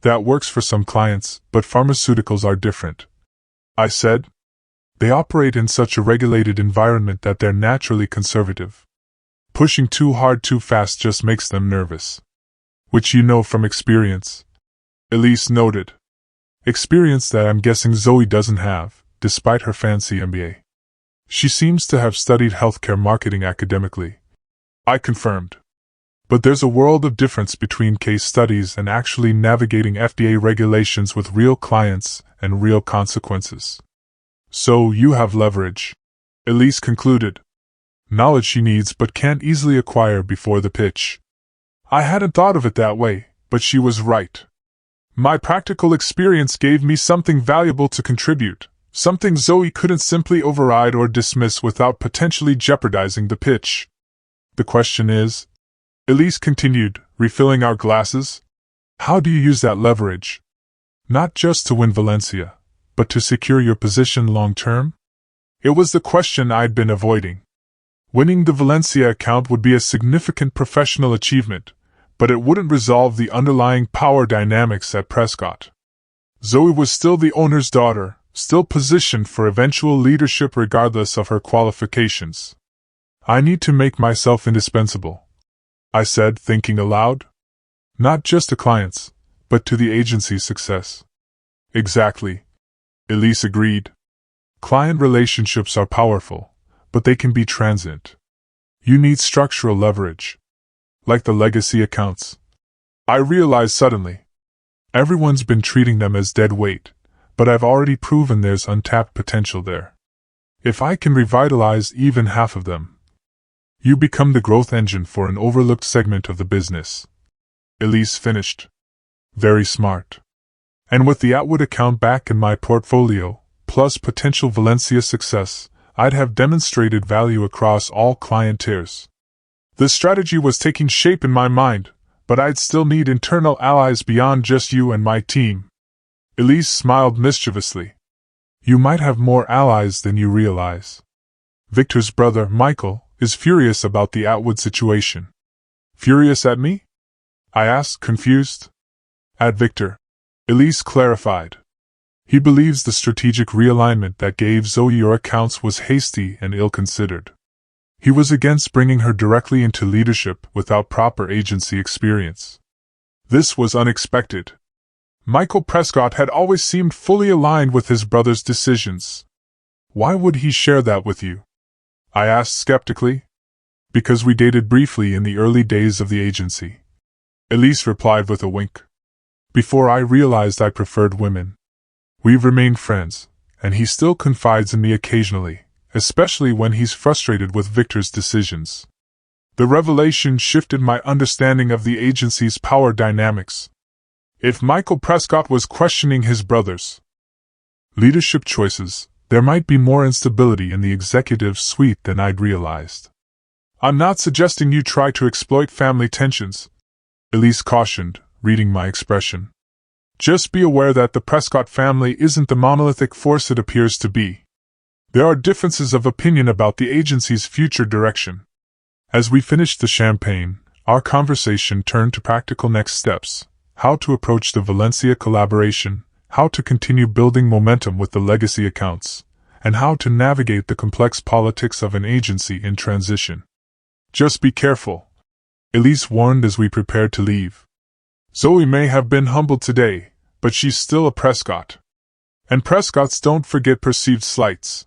That works for some clients, but pharmaceuticals are different. I said. They operate in such a regulated environment that they're naturally conservative. Pushing too hard too fast just makes them nervous. Which you know from experience. Elise noted. Experience that I'm guessing Zoe doesn't have, despite her fancy MBA. She seems to have studied healthcare marketing academically. I confirmed. But there's a world of difference between case studies and actually navigating FDA regulations with real clients and real consequences. So you have leverage, Elise concluded. Knowledge she needs but can't easily acquire before the pitch. I hadn't thought of it that way, but she was right. My practical experience gave me something valuable to contribute, something Zoe couldn't simply override or dismiss without potentially jeopardizing the pitch. The question is, Elise continued, refilling our glasses, how do you use that leverage? Not just to win Valencia, but to secure your position long-term? It was the question I'd been avoiding. Winning the Valencia account would be a significant professional achievement, but it wouldn't resolve the underlying power dynamics at Prescott. Zoe was still the owner's daughter, still positioned for eventual leadership regardless of her qualifications. I need to make myself indispensable, I said, thinking aloud. Not just to clients, but to the agency's success. Exactly, Elise agreed. Client relationships are powerful, but they can be transient. You need structural leverage. Like the legacy accounts. I realized suddenly. Everyone's been treating them as dead weight, but I've already proven there's untapped potential there. If I can revitalize even half of them, you become the growth engine for an overlooked segment of the business. Elise finished. Very smart. And with the Atwood account back in my portfolio, plus potential Valencia success, I'd have demonstrated value across all client tiers. The strategy was taking shape in my mind, but I'd still need internal allies beyond just you and my team. Elise smiled mischievously. You might have more allies than you realize. Victor's brother, Michael, is furious about the Atwood situation. Furious at me? I asked, confused. At Victor, Elise clarified. He believes the strategic realignment that gave Zoe your accounts was hasty and ill-considered. He was against bringing her directly into leadership without proper agency experience. This was unexpected. Michael Prescott had always seemed fully aligned with his brother's decisions. Why would he share that with you? I asked skeptically. Because we dated briefly in the early days of the agency. Elise replied with a wink. Before I realized I preferred women. We've remained friends, and he still confides in me occasionally, especially when he's frustrated with Victor's decisions. The revelation shifted my understanding of the agency's power dynamics. If Michael Prescott was questioning his brother's leadership choices, there might be more instability in the executive suite than I'd realized. I'm not suggesting you try to exploit family tensions, Elise cautioned, reading my expression. Just be aware that the Prescott family isn't the monolithic force it appears to be. There are differences of opinion about the agency's future direction. As we finished the champagne, our conversation turned to practical next steps, how to approach the Valencia collaboration, how to continue building momentum with the legacy accounts, and how to navigate the complex politics of an agency in transition. Just be careful, Elise warned as we prepared to leave. Zoe may have been humbled today, but she's still a Prescott. And Prescotts don't forget perceived slights.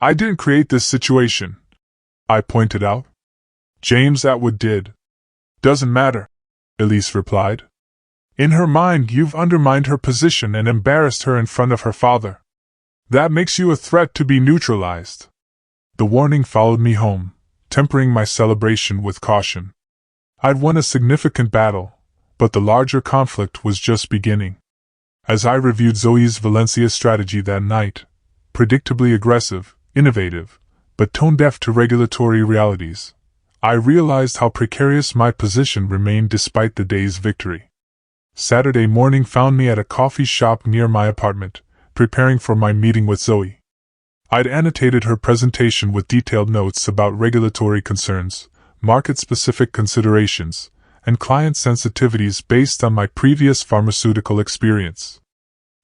I didn't create this situation, I pointed out. James Atwood did. Doesn't matter, Elise replied. In her mind, you've undermined her position and embarrassed her in front of her father. That makes you a threat to be neutralized. The warning followed me home, tempering my celebration with caution. I'd won a significant battle, but the larger conflict was just beginning. As I reviewed Zoe's Valencia strategy that night, predictably aggressive, innovative, but tone-deaf to regulatory realities, I realized how precarious my position remained despite the day's victory. Saturday morning found me at a coffee shop near my apartment, preparing for my meeting with Zoe. I'd annotated her presentation with detailed notes about regulatory concerns, market-specific considerations, and client sensitivities based on my previous pharmaceutical experience.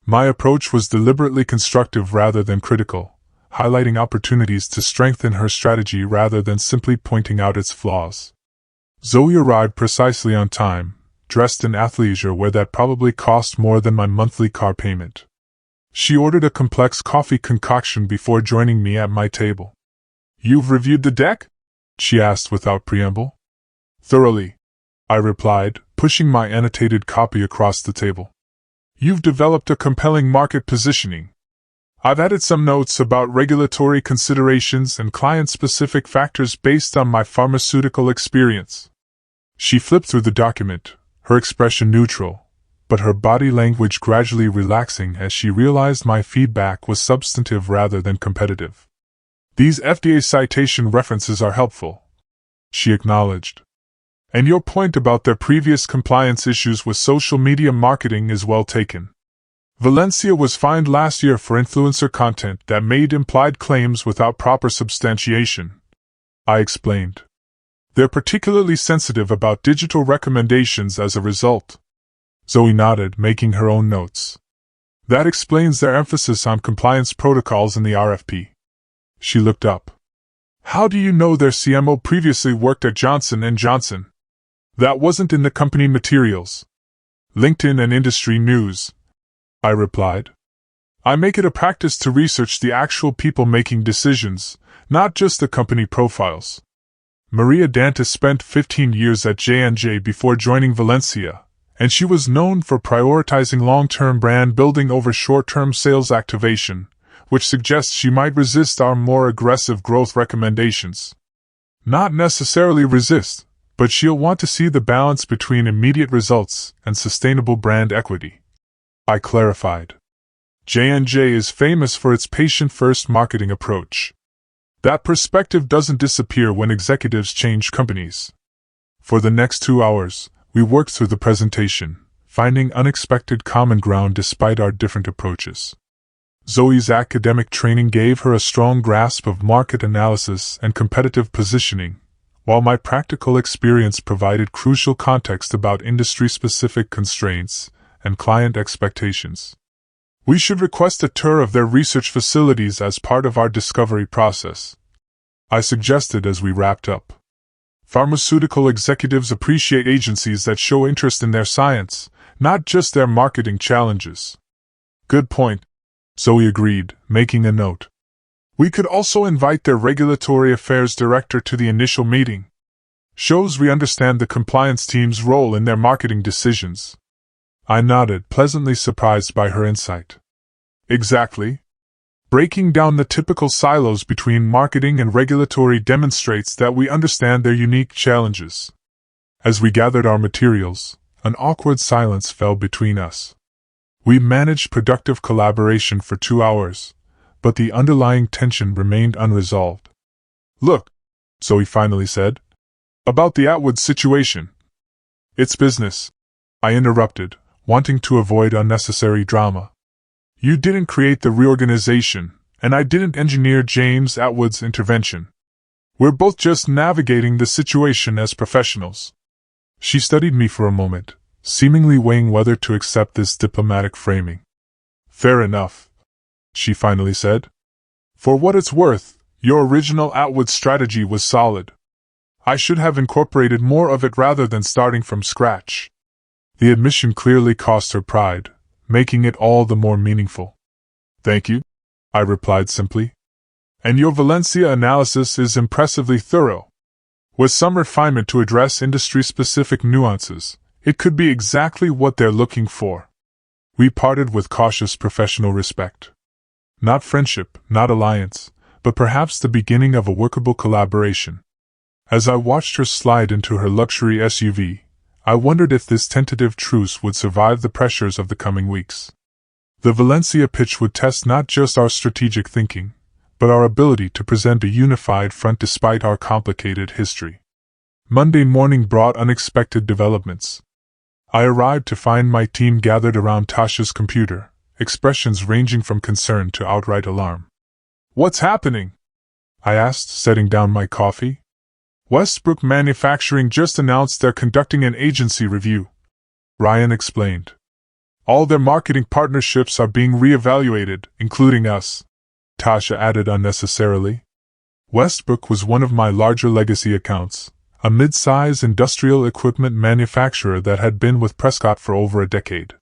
My approach was deliberately constructive rather than critical, highlighting opportunities to strengthen her strategy rather than simply pointing out its flaws. Zoe arrived precisely on time, dressed in athleisure wear that probably cost more than my monthly car payment. She ordered a complex coffee concoction before joining me at my table. "You've reviewed the deck?" she asked without preamble. "Thoroughly," I replied, pushing my annotated copy across the table. "You've developed a compelling market positioning. I've added some notes about regulatory considerations and client-specific factors based on my pharmaceutical experience." She flipped through the document, her expression neutral, but her body language gradually relaxing as she realized my feedback was substantive rather than competitive. "These FDA citation references are helpful," she acknowledged. "And your point about their previous compliance issues with social media marketing is well taken. Valencia was fined last year for influencer content that made implied claims without proper substantiation," I explained. "They're particularly sensitive about digital recommendations as a result." Zoe nodded, making her own notes. "That explains their emphasis on compliance protocols in the RFP." She looked up. "How do you know their CMO previously worked at Johnson & Johnson?" "That wasn't in the company materials. LinkedIn and industry news," I replied. "I make it a practice to research the actual people making decisions, not just the company profiles. Maria Dantas spent 15 years at J&J before joining Valencia, and she was known for prioritizing long-term brand building over short-term sales activation, which suggests she might resist our more aggressive growth recommendations. Not necessarily resist, but she'll want to see the balance between immediate results and sustainable brand equity," I clarified. "J&J is famous for its patient-first marketing approach. That perspective doesn't disappear when executives change companies." For the next 2 hours, we worked through the presentation, finding unexpected common ground despite our different approaches. Zoe's academic training gave her a strong grasp of market analysis and competitive positioning, while my practical experience provided crucial context about industry-specific constraints and client expectations. "We should request a tour of their research facilities as part of our discovery process," I suggested as we wrapped up. "Pharmaceutical executives appreciate agencies that show interest in their science, not just their marketing challenges." "Good point," Zoe agreed, making a note. "We could also invite their regulatory affairs director to the initial meeting. Shows we understand the compliance team's role in their marketing decisions." I nodded, pleasantly surprised by her insight. "Exactly. Breaking down the typical silos between marketing and regulatory demonstrates that we understand their unique challenges." As we gathered our materials, an awkward silence fell between us. We managed productive collaboration for 2 hours, but the underlying tension remained unresolved. "Look," Zoe finally said, "about the Atwood situation." "It's business," I interrupted, wanting to avoid unnecessary drama. "You didn't create the reorganization, and I didn't engineer James Atwood's intervention. We're both just navigating the situation as professionals." She studied me for a moment, seemingly weighing whether to accept this diplomatic framing. "Fair enough," she finally said. "For what it's worth, your original Atwood strategy was solid. I should have incorporated more of it rather than starting from scratch." The admission clearly cost her pride, making it all the more meaningful. "Thank you," I replied simply. And your Valencia analysis is impressively thorough. With some refinement to address industry-specific nuances, it could be exactly what they're looking for. We parted with cautious professional respect. Not friendship, not alliance, but perhaps the beginning of a workable collaboration. As I watched her slide into her luxury SUV, I wondered if this tentative truce would survive the pressures of the coming weeks. The Valencia pitch would test not just our strategic thinking, but our ability to present a unified front despite our complicated history. Monday morning brought unexpected developments. I arrived to find my team gathered around Tasha's computer, expressions ranging from concern to outright alarm. "What's happening?" I asked, setting down my coffee. "Westbrook Manufacturing just announced they're conducting an agency review," Ryan explained. "All their marketing partnerships are being reevaluated, including us," Tasha added unnecessarily. Westbrook was one of my larger legacy accounts, a mid-size industrial equipment manufacturer that had been with Prescott for over a decade.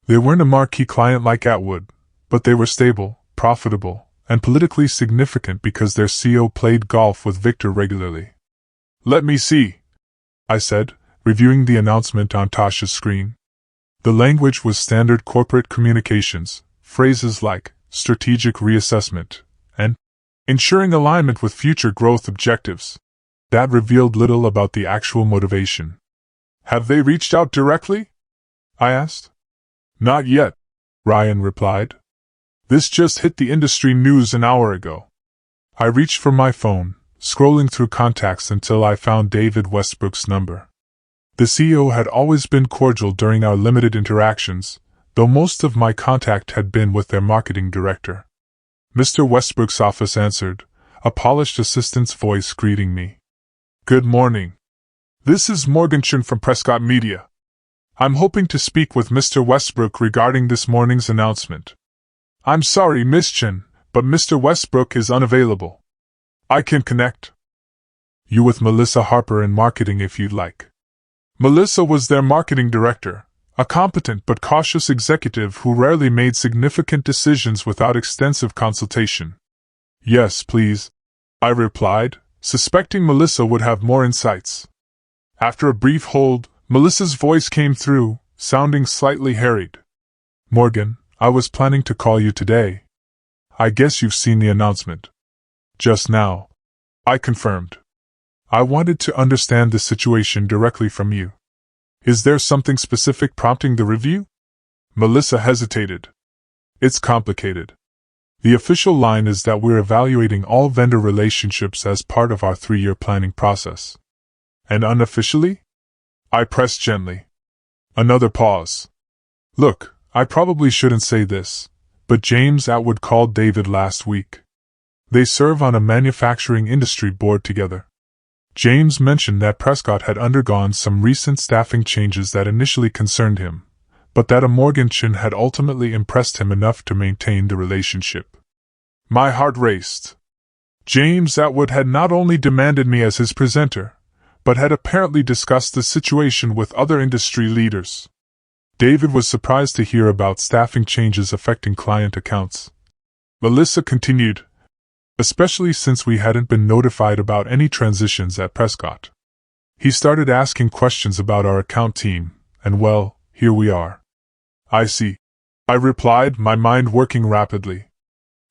They weren't a marquee client like Atwood, but they were stable, profitable, and politically significant because their CEO played golf with Victor regularly. "Let me see," I said, reviewing the announcement on Tasha's screen. The language was standard corporate communications, phrases like strategic reassessment and ensuring alignment with future growth objectives. That revealed little about the actual motivation. "Have they reached out directly?" I asked. "Not yet," Ryan replied. "This just hit the industry news an hour ago." I reached for my phone, scrolling through contacts until I found David Westbrook's number. The CEO had always been cordial during our limited interactions, though most of my contact had been with their marketing director. Mr. Westbrook's office answered, a polished assistant's voice greeting me. "Good morning. This is Morgan Chen from Prescott Media. I'm hoping to speak with Mr. Westbrook regarding this morning's announcement." "I'm sorry, Miss Chen, but Mr. Westbrook is unavailable. I can connect you with Melissa Harper in marketing if you'd like." Melissa was their marketing director, a competent but cautious executive who rarely made significant decisions without extensive consultation. "Yes, please," I replied, suspecting Melissa would have more insights. After a brief hold, Melissa's voice came through, sounding slightly harried. "Morgan, I was planning to call you today. I guess you've seen the announcement." "Just now," I confirmed. "I wanted to understand the situation directly from you. Is there something specific prompting the review?" Melissa hesitated. "It's complicated. The official line is that we're evaluating all vendor relationships as part of our 3-year planning process." "And unofficially?" I pressed gently. Another pause. "Look, I probably shouldn't say this, but James Atwood called David last week. They serve on a manufacturing industry board together. James mentioned that Prescott had undergone some recent staffing changes that initially concerned him, but that a Morgan Chen had ultimately impressed him enough to maintain the relationship." My heart raced. James Atwood had not only demanded me as his presenter, but had apparently discussed the situation with other industry leaders. David was surprised to hear about staffing changes affecting client accounts. Melissa continued, "Especially since we hadn't been notified about any transitions at Prescott. He started asking questions about our account team, and well, here we are." "I see," I replied, my mind working rapidly.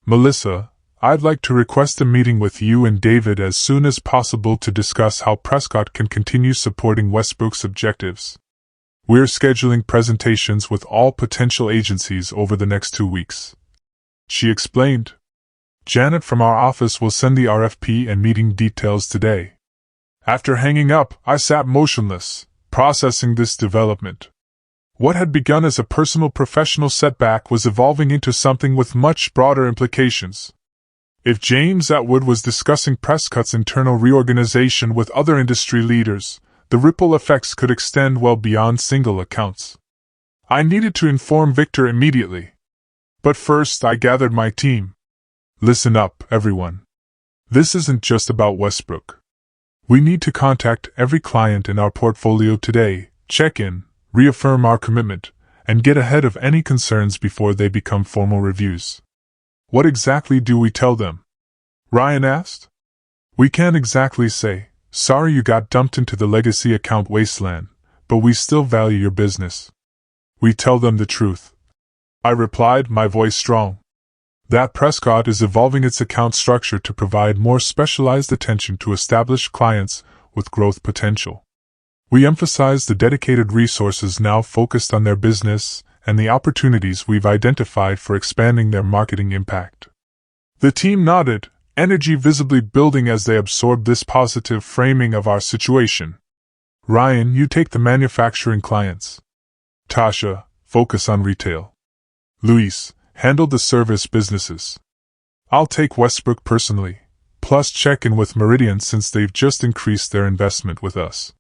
"Melissa, I'd like to request a meeting with you and David as soon as possible to discuss how Prescott can continue supporting Westbrook's objectives. We're scheduling presentations with all potential agencies over the next 2 weeks." She explained. "Janet from our office will send the RFP and meeting details today." After hanging up, I sat motionless, processing this development. What had begun as a personal professional setback was evolving into something with much broader implications. If James Atwood was discussing Prescott's internal reorganization with other industry leaders, the ripple effects could extend well beyond single accounts. I needed to inform Victor immediately. But first I gathered my team. Listen up, everyone. This isn't just about Westbrook. We need to contact every client in our portfolio today, check in, reaffirm our commitment, and get ahead of any concerns before they become formal reviews. What exactly do we tell them? Ryan asked. We can't exactly say, sorry you got dumped into the legacy account wasteland, but we still value your business. We tell them the truth. I replied, my voice strong. That Prescott is evolving its account structure to provide more specialized attention to established clients with growth potential. We emphasize the dedicated resources now focused on their business and the opportunities we've identified for expanding their marketing impact. The team nodded, energy visibly building as they absorbed this positive framing of our situation. Ryan, you take the manufacturing clients. Tasha, focus on retail. Luis, handle the service businesses. I'll take Westbrook personally, plus check in with Meridian since they've just increased their investment with us.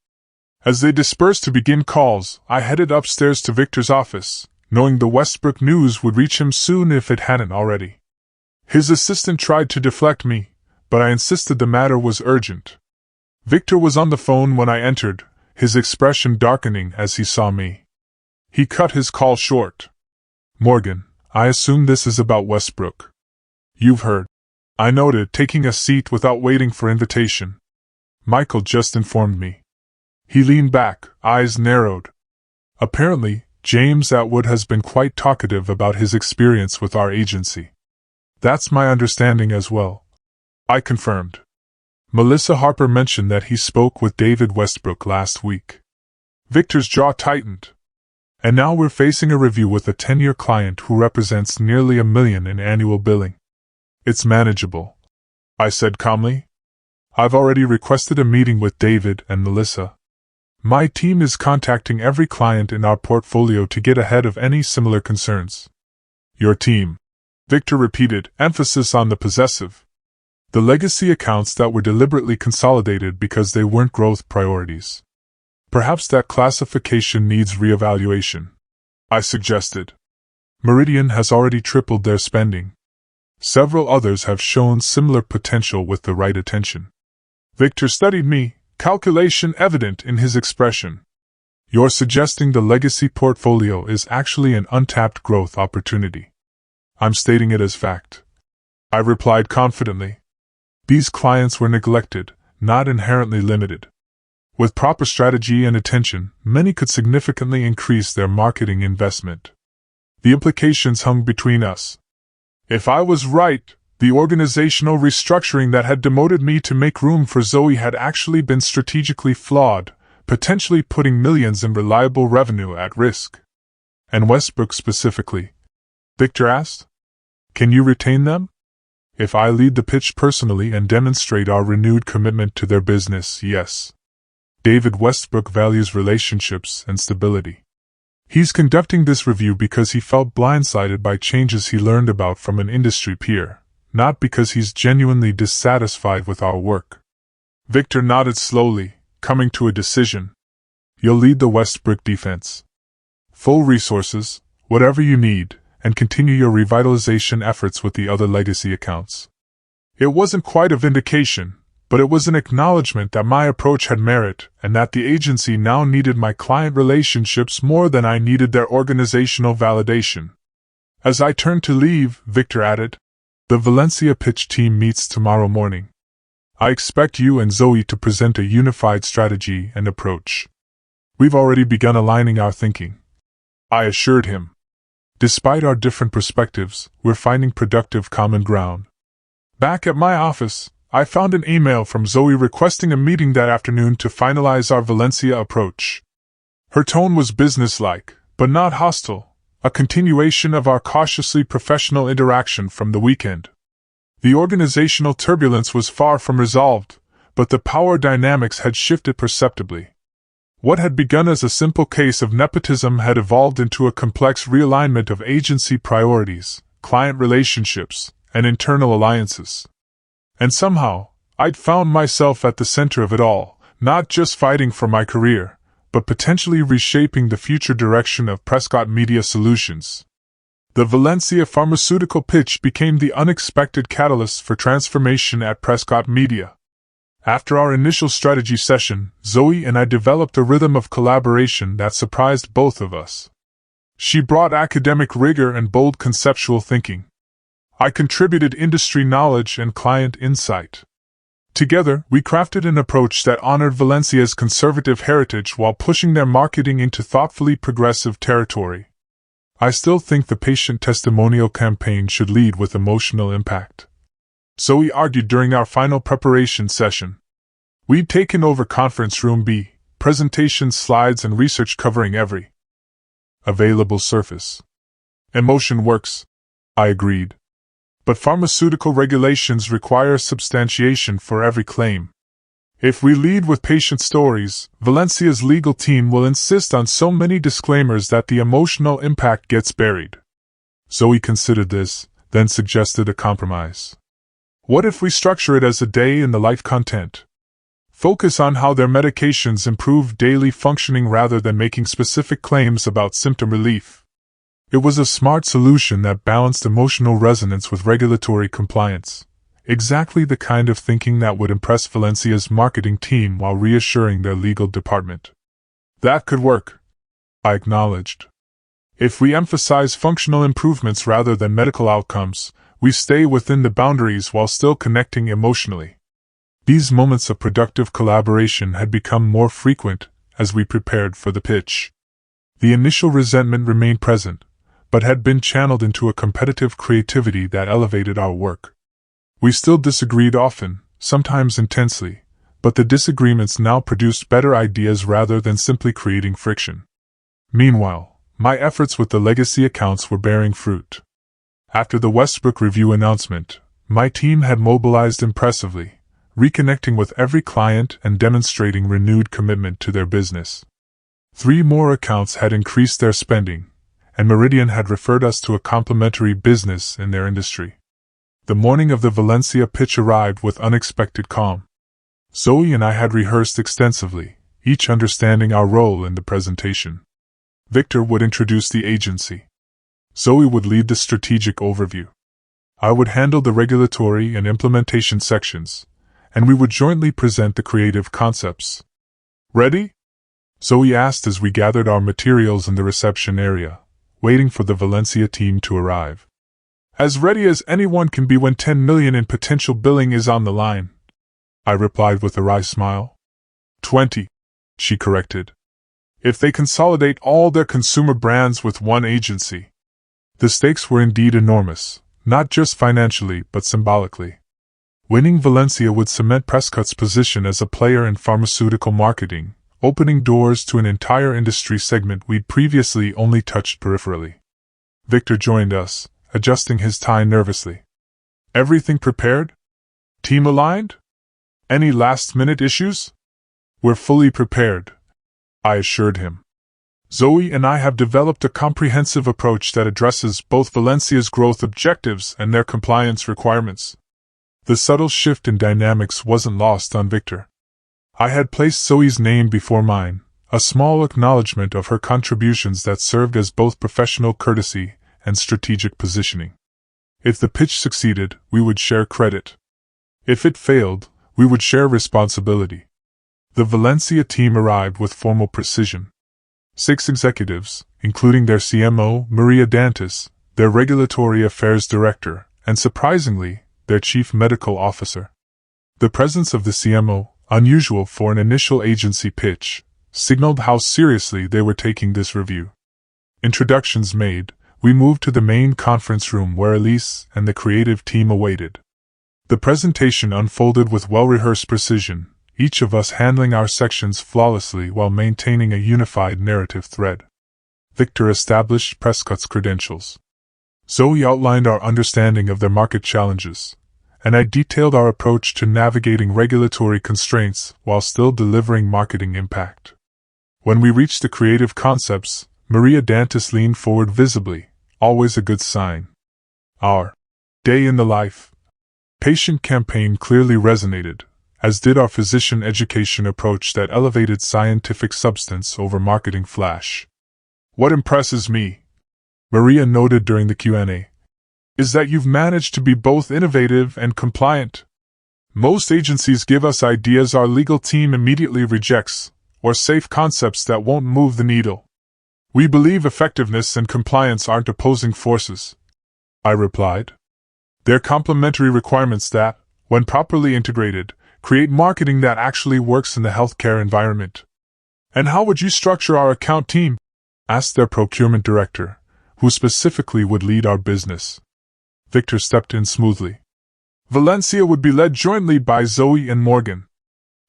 As they dispersed to begin calls, I headed upstairs to Victor's office, knowing the Westbrook news would reach him soon if it hadn't already. His assistant tried to deflect me, but I insisted the matter was urgent. Victor was on the phone when I entered, his expression darkening as he saw me. He cut his call short. Morgan, I assume this is about Westbrook. You've heard. I noted, taking a seat without waiting for invitation. Michael just informed me. He leaned back, eyes narrowed. Apparently, James Atwood has been quite talkative about his experience with our agency. That's my understanding as well. I confirmed. Melissa Harper mentioned that he spoke with David Westbrook last week. Victor's jaw tightened. And now we're facing a review with a 10-year client who represents nearly $1 million in annual billing. It's manageable, I said calmly. I've already requested a meeting with David and Melissa. My team is contacting every client in our portfolio to get ahead of any similar concerns. Your team, Victor repeated, emphasis on the possessive. The legacy accounts that were deliberately consolidated because they weren't growth priorities. Perhaps that classification needs reevaluation, I suggested. Meridian has already tripled their spending. Several others have shown similar potential with the right attention. Victor studied me, calculation evident in his expression. You're suggesting the legacy portfolio is actually an untapped growth opportunity. I'm stating it as fact. I replied confidently. These clients were neglected, not inherently limited. With proper strategy and attention, many could significantly increase their marketing investment. The implications hung between us. If I was right, the organizational restructuring that had demoted me to make room for Zoe had actually been strategically flawed, potentially putting millions in reliable revenue at risk. And Westbrook specifically? Victor asked. Can you retain them? If I lead the pitch personally and demonstrate our renewed commitment to their business, yes. David Westbrook values relationships and stability. He's conducting this review because he felt blindsided by changes he learned about from an industry peer, not because he's genuinely dissatisfied with our work. Victor nodded slowly, coming to a decision. You'll lead the Westbrook defense. Full resources, whatever you need, and continue your revitalization efforts with the other legacy accounts. It wasn't quite a vindication, but it was an acknowledgement that my approach had merit and that the agency now needed my client relationships more than I needed their organizational validation. As I turned to leave, Victor added, the Valencia pitch team meets tomorrow morning. I expect you and Zoe to present a unified strategy and approach. We've already begun aligning our thinking, I assured him. Despite our different perspectives, we're finding productive common ground. Back at my office, I found an email from Zoe requesting a meeting that afternoon to finalize our Valencia approach. Her tone was businesslike, but not hostile, a continuation of our cautiously professional interaction from the weekend. The organizational turbulence was far from resolved, but the power dynamics had shifted perceptibly. What had begun as a simple case of nepotism had evolved into a complex realignment of agency priorities, client relationships, and internal alliances. And somehow, I'd found myself at the center of it all, not just fighting for my career, but potentially reshaping the future direction of Prescott Media Solutions. The Valencia pharmaceutical pitch became the unexpected catalyst for transformation at Prescott Media. After our initial strategy session, Zoe and I developed a rhythm of collaboration that surprised both of us. She brought academic rigor and bold conceptual thinking. I contributed industry knowledge and client insight. Together, we crafted an approach that honored Valencia's conservative heritage while pushing their marketing into thoughtfully progressive territory. I still think the patient testimonial campaign should lead with emotional impact. So we argued during our final preparation session. We'd taken over Conference Room B, presentations, slides, and research covering every available surface. Emotion works, I agreed. But pharmaceutical regulations require substantiation for every claim. If we lead with patient stories, Valencia's legal team will insist on so many disclaimers that the emotional impact gets buried. Zoe considered this, then suggested a compromise. What if we structure it as a day in the life content? Focus on how their medications improve daily functioning rather than making specific claims about symptom relief. It was a smart solution that balanced emotional resonance with regulatory compliance. Exactly the kind of thinking that would impress Valencia's marketing team while reassuring their legal department. That could work, I acknowledged. If we emphasize functional improvements rather than medical outcomes, we stay within the boundaries while still connecting emotionally. These moments of productive collaboration had become more frequent as we prepared for the pitch. The initial resentment remained present, but had been channeled into a competitive creativity that elevated our work. We still disagreed often, sometimes intensely, but the disagreements now produced better ideas rather than simply creating friction. Meanwhile, my efforts with the legacy accounts were bearing fruit. After the Westbrook Review announcement, my team had mobilized impressively, reconnecting with every client and demonstrating renewed commitment to their business. 3 more accounts had increased their spending, and Meridian had referred us to a complementary business in their industry. The morning of the Valencia pitch arrived with unexpected calm. Zoe and I had rehearsed extensively, each understanding our role in the presentation. Victor would introduce the agency. Zoe would lead the strategic overview. I would handle the regulatory and implementation sections, and we would jointly present the creative concepts. Ready? Zoe asked as we gathered our materials in the reception area, waiting for the Valencia team to arrive. As ready as anyone can be when 10 million in potential billing is on the line, I replied with a wry smile. 20, she corrected. If they consolidate all their consumer brands with one agency. The stakes were indeed enormous, not just financially but symbolically. Winning Valencia would cement Prescott's position as a player in pharmaceutical marketing, opening doors to an entire industry segment we'd previously only touched peripherally. Victor joined us, adjusting his tie nervously. Everything prepared? Team aligned? Any last-minute issues? We're fully prepared, I assured him. Zoe and I have developed a comprehensive approach that addresses both Valencia's growth objectives and their compliance requirements. The subtle shift in dynamics wasn't lost on Victor. I had placed Zoe's name before mine, a small acknowledgement of her contributions that served as both professional courtesy and strategic positioning. If the pitch succeeded, we would share credit. If it failed, we would share responsibility. The Valencia team arrived with formal precision. 6 executives, including their CMO, Maria Dantas, their regulatory affairs director, and surprisingly, their chief medical officer. The presence of the CMO, unusual for an initial agency pitch, signaled how seriously they were taking this review. Introductions made, we moved to the main conference room where Elise and the creative team awaited. The presentation unfolded with well-rehearsed precision, each of us handling our sections flawlessly while maintaining a unified narrative thread. Victor established Prescott's credentials. Zoe outlined our understanding of their market challenges, and I detailed our approach to navigating regulatory constraints while still delivering marketing impact. When we reached the creative concepts, Maria Dantas leaned forward visibly, always a good sign. Our day in the life patient campaign clearly resonated, as did our physician education approach that elevated scientific substance over marketing flash. What impresses me, Maria noted during the Q&A, is that you've managed to be both innovative and compliant. Most agencies give us ideas our legal team immediately rejects, or safe concepts that won't move the needle. We believe effectiveness and compliance aren't opposing forces, I replied. They're complementary requirements that, when properly integrated, create marketing that actually works in the healthcare environment. And how would you structure our account team? Asked their procurement director, who specifically would lead our business. Victor stepped in smoothly. Valencia would be led jointly by Zoe and Morgan.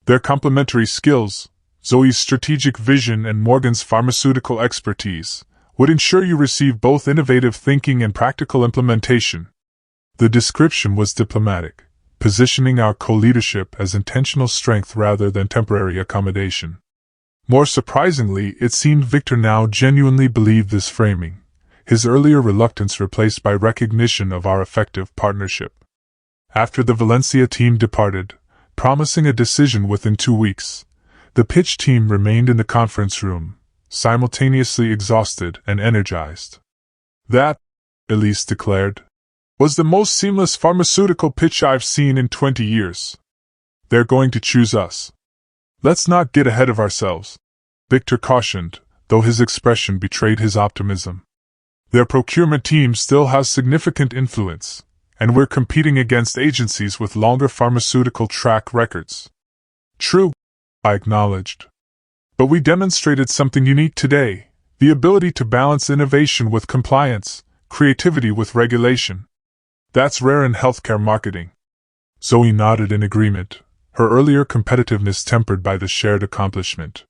Their complementary skills, Zoe's strategic vision and Morgan's pharmaceutical expertise, would ensure you receive both innovative thinking and practical implementation. The description was diplomatic, positioning our co-leadership as intentional strength rather than temporary accommodation. More surprisingly, it seemed Victor now genuinely believed this framing, his earlier reluctance replaced by recognition of our effective partnership. After the Valencia team departed, promising a decision within 2 weeks, the pitch team remained in the conference room, simultaneously exhausted and energized. That, Elise declared, was the most seamless pharmaceutical pitch I've seen in 20 years. They're going to choose us. Let's not get ahead of ourselves, Victor cautioned, though his expression betrayed his optimism. Their procurement team still has significant influence, and we're competing against agencies with longer pharmaceutical track records. True, I acknowledged. But we demonstrated something unique today, the ability to balance innovation with compliance, creativity with regulation. That's rare in healthcare marketing. Zoe nodded in agreement, her earlier competitiveness tempered by the shared accomplishment.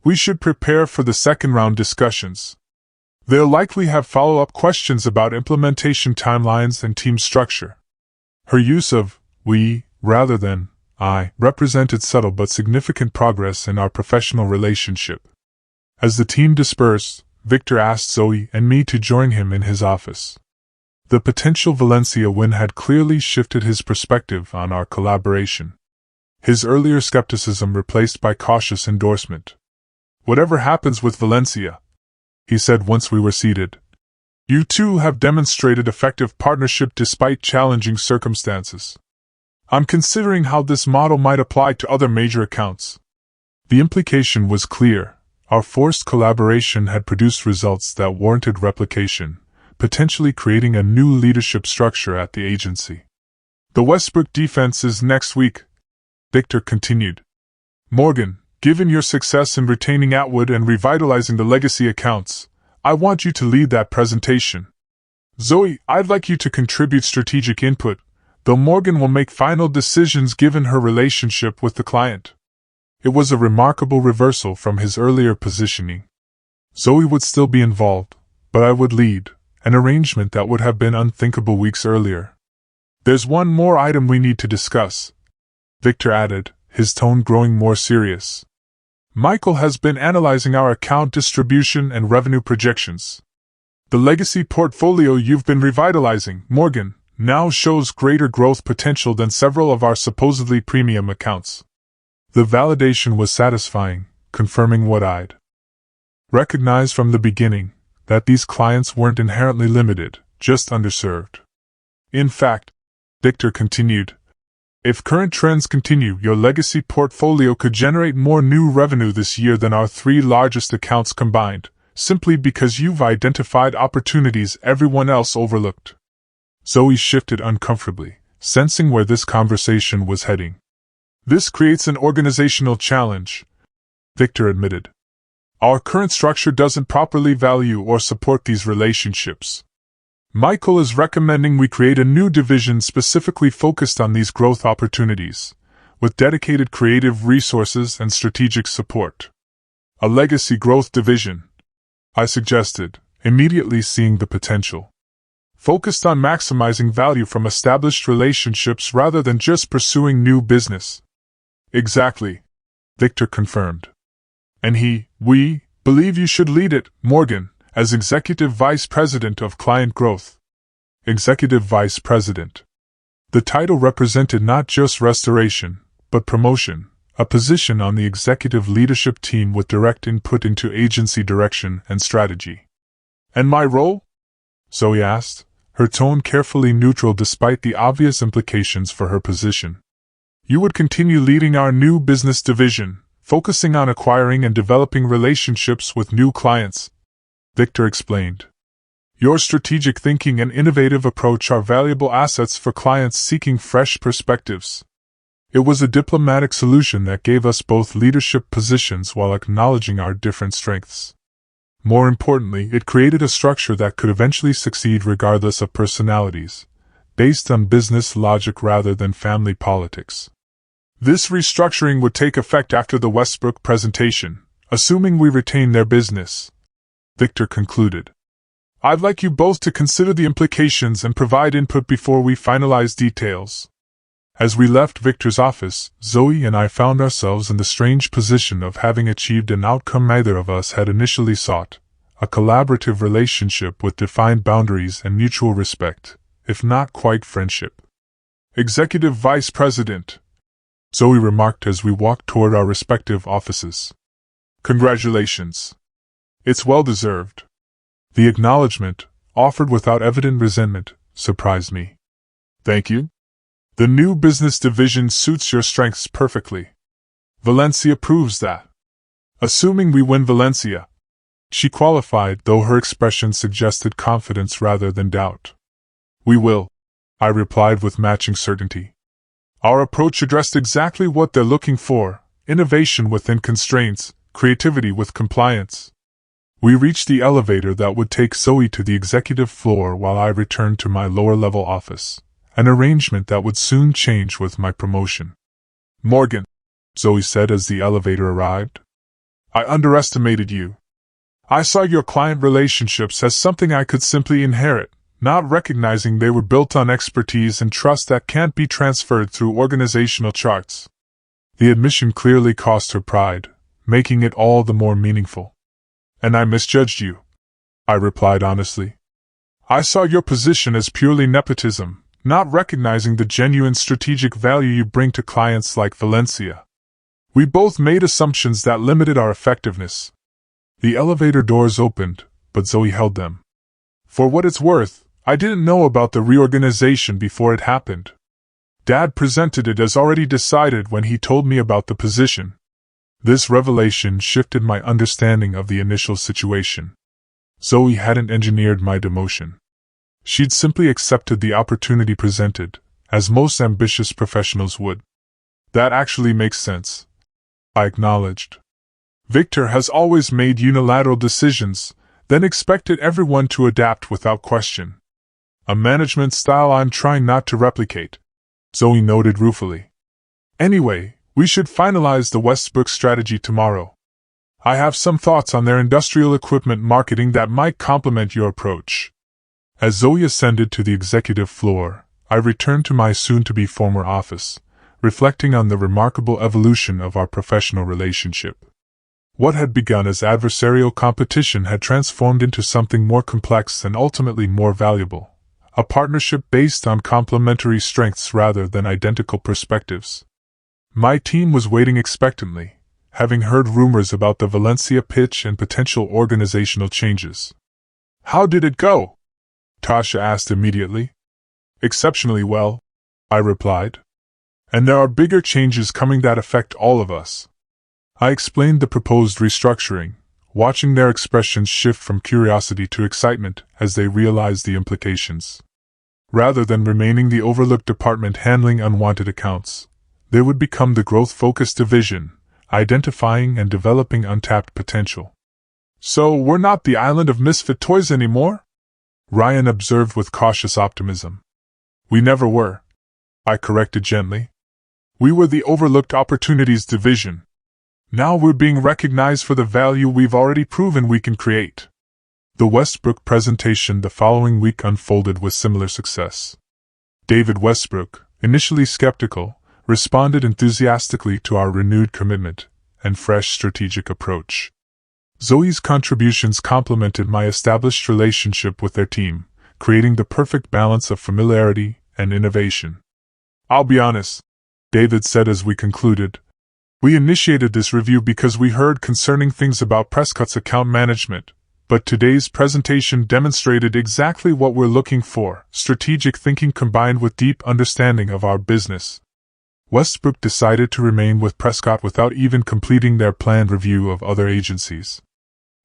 We should prepare for the second-round discussions. They'll likely have follow-up questions about implementation timelines and team structure. Her use of we rather than I represented subtle but significant progress in our professional relationship. As the team dispersed, Victor asked Zoe and me to join him in his office. The potential Valencia win had clearly shifted his perspective on our collaboration. His earlier skepticism replaced by cautious endorsement. Whatever happens with Valencia, he said once we were seated, you two have demonstrated effective partnership despite challenging circumstances. I'm considering how this model might apply to other major accounts. The implication was clear. Our forced collaboration had produced results that warranted replication, potentially creating a new leadership structure at the agency. The Westbrook defense is next week, Victor continued. Morgan, given your success in retaining Atwood and revitalizing the legacy accounts, I want you to lead that presentation. Zoe, I'd like you to contribute strategic input, though Morgan will make final decisions given her relationship with the client. It was a remarkable reversal from his earlier positioning. Zoe would still be involved, but I would lead, an arrangement that would have been unthinkable weeks earlier. There's one more item we need to discuss, Victor added, his tone growing more serious. Michael has been analyzing our account distribution and revenue projections. The legacy portfolio you've been revitalizing, Morgan, now shows greater growth potential than several of our supposedly premium accounts. The validation was satisfying, confirming what I'd recognized from the beginning, that these clients weren't inherently limited, just underserved. In fact, Victor continued, if current trends continue, your legacy portfolio could generate more new revenue this year than our 3 largest accounts combined, simply because you've identified opportunities everyone else overlooked. Zoe shifted uncomfortably, sensing where this conversation was heading. This creates an organizational challenge, Victor admitted. Our current structure doesn't properly value or support these relationships. Michael is recommending we create a new division specifically focused on these growth opportunities, with dedicated creative resources and strategic support. A legacy growth division, I suggested, immediately seeing the potential. Focused on maximizing value from established relationships rather than just pursuing new business. Exactly, Victor confirmed. And we believe you should lead it, Morgan, as Executive Vice President of Client Growth. Executive Vice President. The title represented not just restoration, but promotion, a position on the executive leadership team with direct input into agency direction and strategy. And my role? Zoe asked, her tone carefully neutral despite the obvious implications for her position. You would continue leading our new business division, focusing on acquiring and developing relationships with new clients, Victor explained. Your strategic thinking and innovative approach are valuable assets for clients seeking fresh perspectives. It was a diplomatic solution that gave us both leadership positions while acknowledging our different strengths. More importantly, it created a structure that could eventually succeed regardless of personalities, based on business logic rather than family politics. This restructuring would take effect after the Westbrook presentation, assuming we retain their business, Victor concluded. I'd like you both to consider the implications and provide input before we finalize details. As we left Victor's office, Zoe and I found ourselves in the strange position of having achieved an outcome neither of us had initially sought, a collaborative relationship with defined boundaries and mutual respect, if not quite friendship. Executive Vice President, Zoe remarked as we walked toward our respective offices. Congratulations. It's well deserved. The acknowledgement, offered without evident resentment, surprised me. Thank you. The new business division suits your strengths perfectly. Valencia proves that. Assuming we win Valencia. She qualified, though her expression suggested confidence rather than doubt. We will, I replied with matching certainty. Our approach addressed exactly what they're looking for, innovation within constraints, creativity with compliance. We reached the elevator that would take Zoe to the executive floor while I returned to my lower-level office, an arrangement that would soon change with my promotion. Morgan, Zoe said as the elevator arrived. I underestimated you. I saw your client relationships as something I could simply inherit, not recognizing they were built on expertise and trust that can't be transferred through organizational charts. The admission clearly cost her pride, making it all the more meaningful. And I misjudged you, I replied honestly. I saw your position as purely nepotism, not recognizing the genuine strategic value you bring to clients like Valencia. We both made assumptions that limited our effectiveness. The elevator doors opened, but Zoe held them. For what it's worth, I didn't know about the reorganization before it happened. Dad presented it as already decided when he told me about the position. This revelation shifted my understanding of the initial situation. Zoe hadn't engineered my demotion. She'd simply accepted the opportunity presented, as most ambitious professionals would. That actually makes sense, I acknowledged. Victor has always made unilateral decisions, then expected everyone to adapt without question. A management style I'm trying not to replicate, Zoe noted ruefully. Anyway, we should finalize the Westbrook strategy tomorrow. I have some thoughts on their industrial equipment marketing that might complement your approach. As Zoe ascended to the executive floor, I returned to my soon-to-be former office, reflecting on the remarkable evolution of our professional relationship. What had begun as adversarial competition had transformed into something more complex and ultimately more valuable, a partnership based on complementary strengths rather than identical perspectives. My team was waiting expectantly, having heard rumors about the Valencia pitch and potential organizational changes. How did it go? Tasha asked immediately. Exceptionally well, I replied. And there are bigger changes coming that affect all of us. I explained the proposed restructuring, watching their expressions shift from curiosity to excitement as they realized the implications. Rather than remaining the overlooked department handling unwanted accounts, they would become the growth-focused division, identifying and developing untapped potential. So we're not the island of misfit toys anymore? Ryan observed with cautious optimism. We never were, I corrected gently. We were the overlooked opportunities division. Now we're being recognized for the value we've already proven we can create. The Westbrook presentation the following week unfolded with similar success. David Westbrook, initially skeptical, responded enthusiastically to our renewed commitment and fresh strategic approach. Zoe's contributions complemented my established relationship with their team, creating the perfect balance of familiarity and innovation. I'll be honest, David said as we concluded. We initiated this review because we heard concerning things about Prescott's account management, but today's presentation demonstrated exactly what we're looking for: strategic thinking combined with deep understanding of our business. Westbrook decided to remain with Prescott without even completing their planned review of other agencies.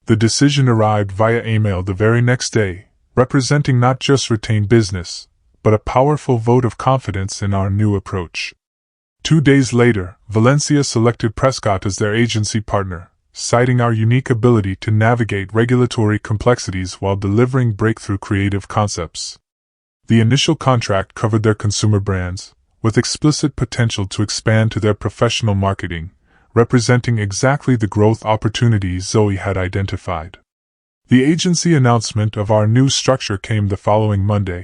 The decision arrived via email the very next day, representing not just retained business, but a powerful vote of confidence in our new approach. 2 days later, Valencia selected Prescott as their agency partner, citing our unique ability to navigate regulatory complexities while delivering breakthrough creative concepts. The initial contract covered their consumer brands, with explicit potential to expand to their professional marketing, representing exactly the growth opportunities Zoe had identified. The agency announcement of our new structure came the following Monday.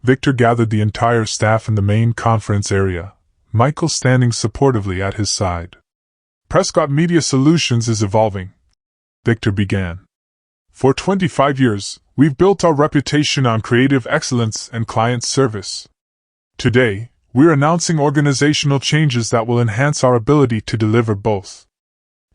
Victor gathered the entire staff in the main conference area, Michael standing supportively at his side. Prescott Media Solutions is evolving, Victor began. For 25 years, we've built our reputation on creative excellence and client service. Today, we're announcing organizational changes that will enhance our ability to deliver both.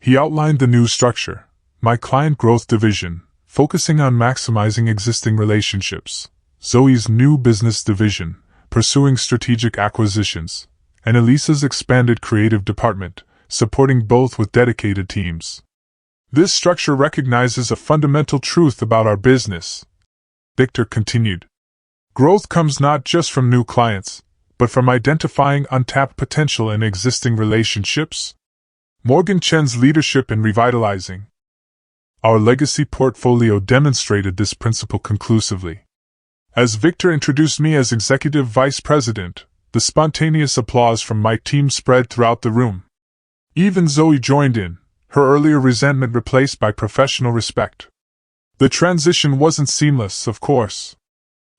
He outlined the new structure, my client growth division, focusing on maximizing existing relationships, Zoe's new business division, pursuing strategic acquisitions, and Elisa's expanded creative department, supporting both with dedicated teams. This structure recognizes a fundamental truth about our business, Victor continued. Growth comes not just from new clients, but from identifying untapped potential in existing relationships. Morgan Chen's leadership in revitalizing our legacy portfolio demonstrated this principle conclusively. As Victor introduced me as Executive Vice President, the spontaneous applause from my team spread throughout the room. Even Zoe joined in, her earlier resentment replaced by professional respect. The transition wasn't seamless, of course.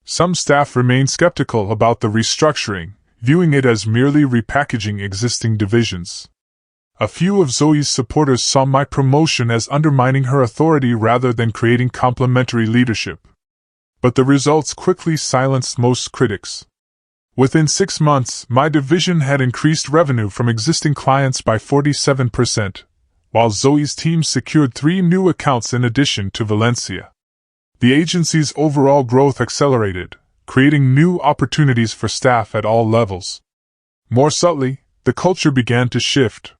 Some staff remained skeptical about the restructuring, viewing it as merely repackaging existing divisions. A few of Zoe's supporters saw my promotion as undermining her authority rather than creating complementary leadership. But the results quickly silenced most critics. Within 6 months, my division had increased revenue from existing clients by 47%, while Zoe's team secured 3 new accounts in addition to Valencia. The agency's overall growth accelerated, creating new opportunities for staff at all levels. More subtly, the culture began to shift.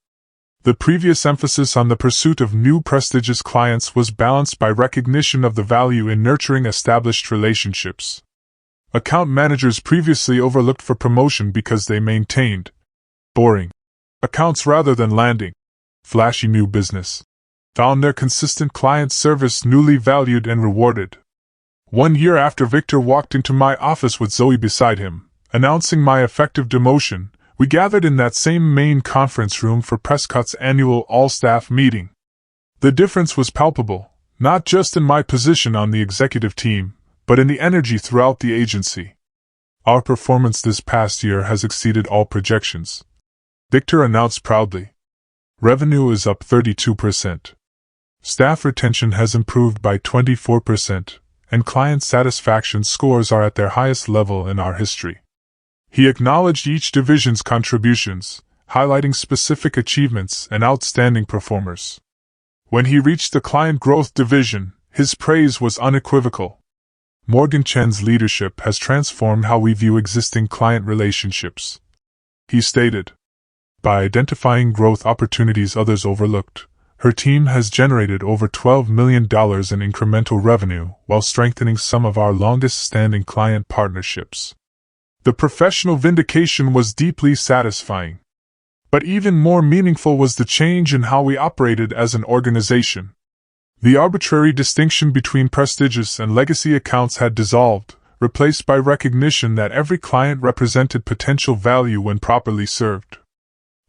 The previous emphasis on the pursuit of new prestigious clients was balanced by recognition of the value in nurturing established relationships. Account managers previously overlooked for promotion because they maintained boring accounts rather than landing flashy new business, found their consistent client service newly valued and rewarded. 1 year after Victor walked into my office with Zoe beside him, announcing my effective demotion, we gathered in that same main conference room for Prescott's annual all-staff meeting. The difference was palpable, not just in my position on the executive team, but in the energy throughout the agency. Our performance this past year has exceeded all projections, Victor announced proudly. Revenue is up 32%. Staff retention has improved by 24%, and client satisfaction scores are at their highest level in our history. He acknowledged each division's contributions, highlighting specific achievements and outstanding performers. When he reached the client growth division, his praise was unequivocal. Morgan Chen's leadership has transformed how we view existing client relationships, he stated. By identifying growth opportunities others overlooked, her team has generated over $12 million in incremental revenue while strengthening some of our longest-standing client partnerships. The professional vindication was deeply satisfying. But even more meaningful was the change in how we operated as an organization. The arbitrary distinction between prestigious and legacy accounts had dissolved, replaced by recognition that every client represented potential value when properly served.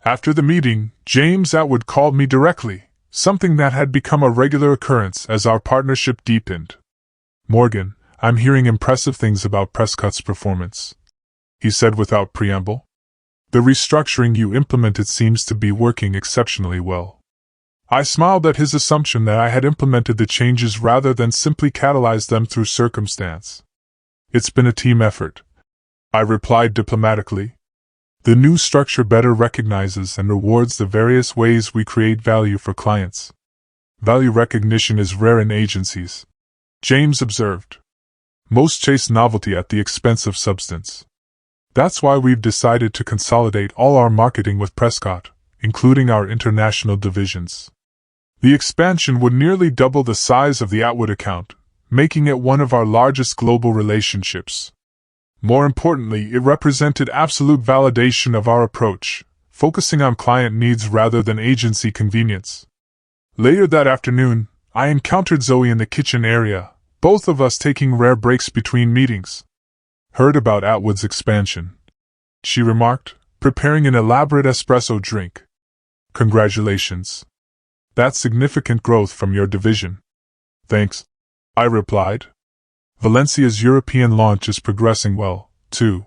After the meeting, James Atwood called me directly, something that had become a regular occurrence as our partnership deepened. "Morgan, I'm hearing impressive things about Prescott's performance," he said without preamble. "The restructuring you implemented seems to be working exceptionally well." I smiled at his assumption that I had implemented the changes rather than simply catalyzed them through circumstance. "It's been a team effort," I replied diplomatically. "The new structure better recognizes and rewards the various ways we create value for clients. Value recognition is rare in agencies," James observed. "Most chase novelty at the expense of substance. That's why we've decided to consolidate all our marketing with Prescott, including our international divisions. The expansion would nearly double the size of the Atwood account, making it one of our largest global relationships. More importantly, it represented absolute validation of our approach, focusing on client needs rather than agency convenience. Later that afternoon, I encountered Zoe in the kitchen area, both of us taking rare breaks between meetings. "Heard about Atwood's expansion," she remarked, preparing an elaborate espresso drink. "Congratulations. That's significant growth from your division." "Thanks," I replied. "Valencia's European launch is progressing well, too.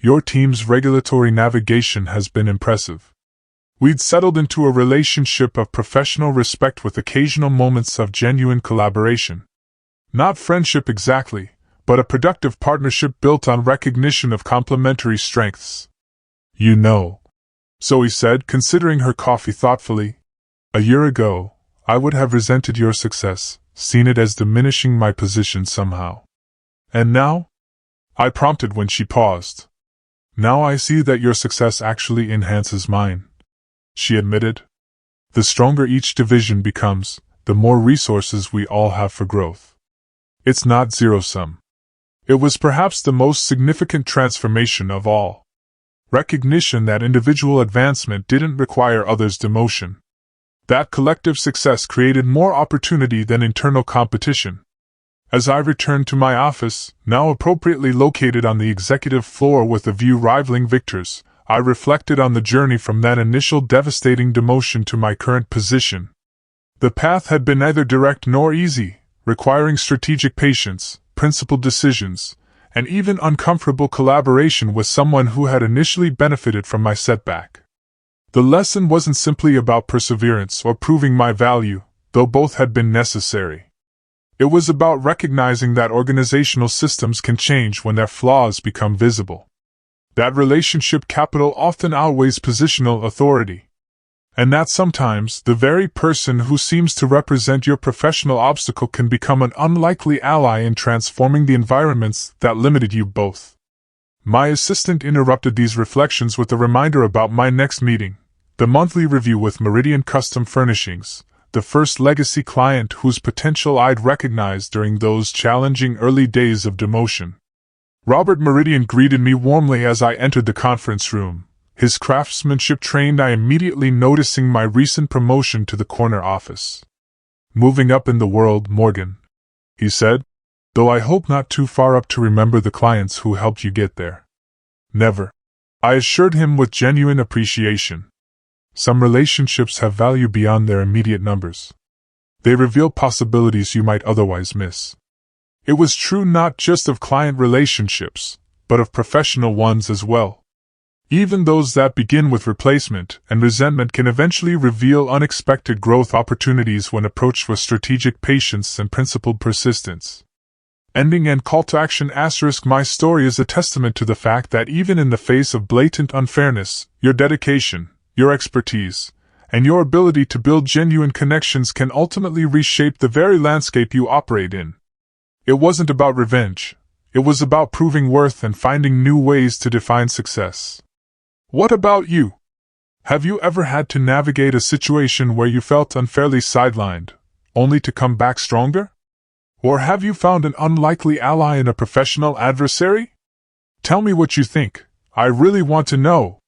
Your team's regulatory navigation has been impressive." We'd settled into a relationship of professional respect with occasional moments of genuine collaboration. Not friendship exactly, but a productive partnership built on recognition of complementary strengths. "You know," Zoe said, considering her coffee thoughtfully, "a year ago, I would have resented your success, seen it as diminishing my position somehow. And now?" I prompted when she paused. "Now I see that your success actually enhances mine," she admitted. "The stronger each division becomes, the more resources we all have for growth. It's not zero-sum." It was perhaps the most significant transformation of all. Recognition that individual advancement didn't require others' demotion. That collective success created more opportunity than internal competition. As I returned to my office, now appropriately located on the executive floor with a view rivaling Victor's, I reflected on the journey from that initial devastating demotion to my current position. The path had been neither direct nor easy, requiring strategic patience, principled decisions, and even uncomfortable collaboration with someone who had initially benefited from my setback. The lesson wasn't simply about perseverance or proving my value, though both had been necessary. It was about recognizing that organizational systems can change when their flaws become visible. That relationship capital often outweighs positional authority. And that sometimes the very person who seems to represent your professional obstacle can become an unlikely ally in transforming the environments that limited you both. My assistant interrupted these reflections with a reminder about my next meeting, the monthly review with Meridian Custom Furnishings, the first legacy client whose potential I'd recognized during those challenging early days of demotion. Robert Meridian greeted me warmly as I entered the conference room, his craftsmanship trained I immediately noticing my recent promotion to the corner office. "Moving up in the world, Morgan," he said, "though I hope not too far up to remember the clients who helped you get there." "Never," I assured him with genuine appreciation. Some relationships have value beyond their immediate numbers. They reveal possibilities you might otherwise miss. It was true not just of client relationships, but of professional ones as well. Even those that begin with replacement and resentment can eventually reveal unexpected growth opportunities when approached with strategic patience and principled persistence. Ending and call to action *. My story is a testament to the fact that even in the face of blatant unfairness, your dedication, your expertise, and your ability to build genuine connections can ultimately reshape the very landscape you operate in. It wasn't about revenge. It was about proving worth and finding new ways to define success. What about you? Have you ever had to navigate a situation where you felt unfairly sidelined, only to come back stronger? Or have you found an unlikely ally in a professional adversary? Tell me what you think. I really want to know.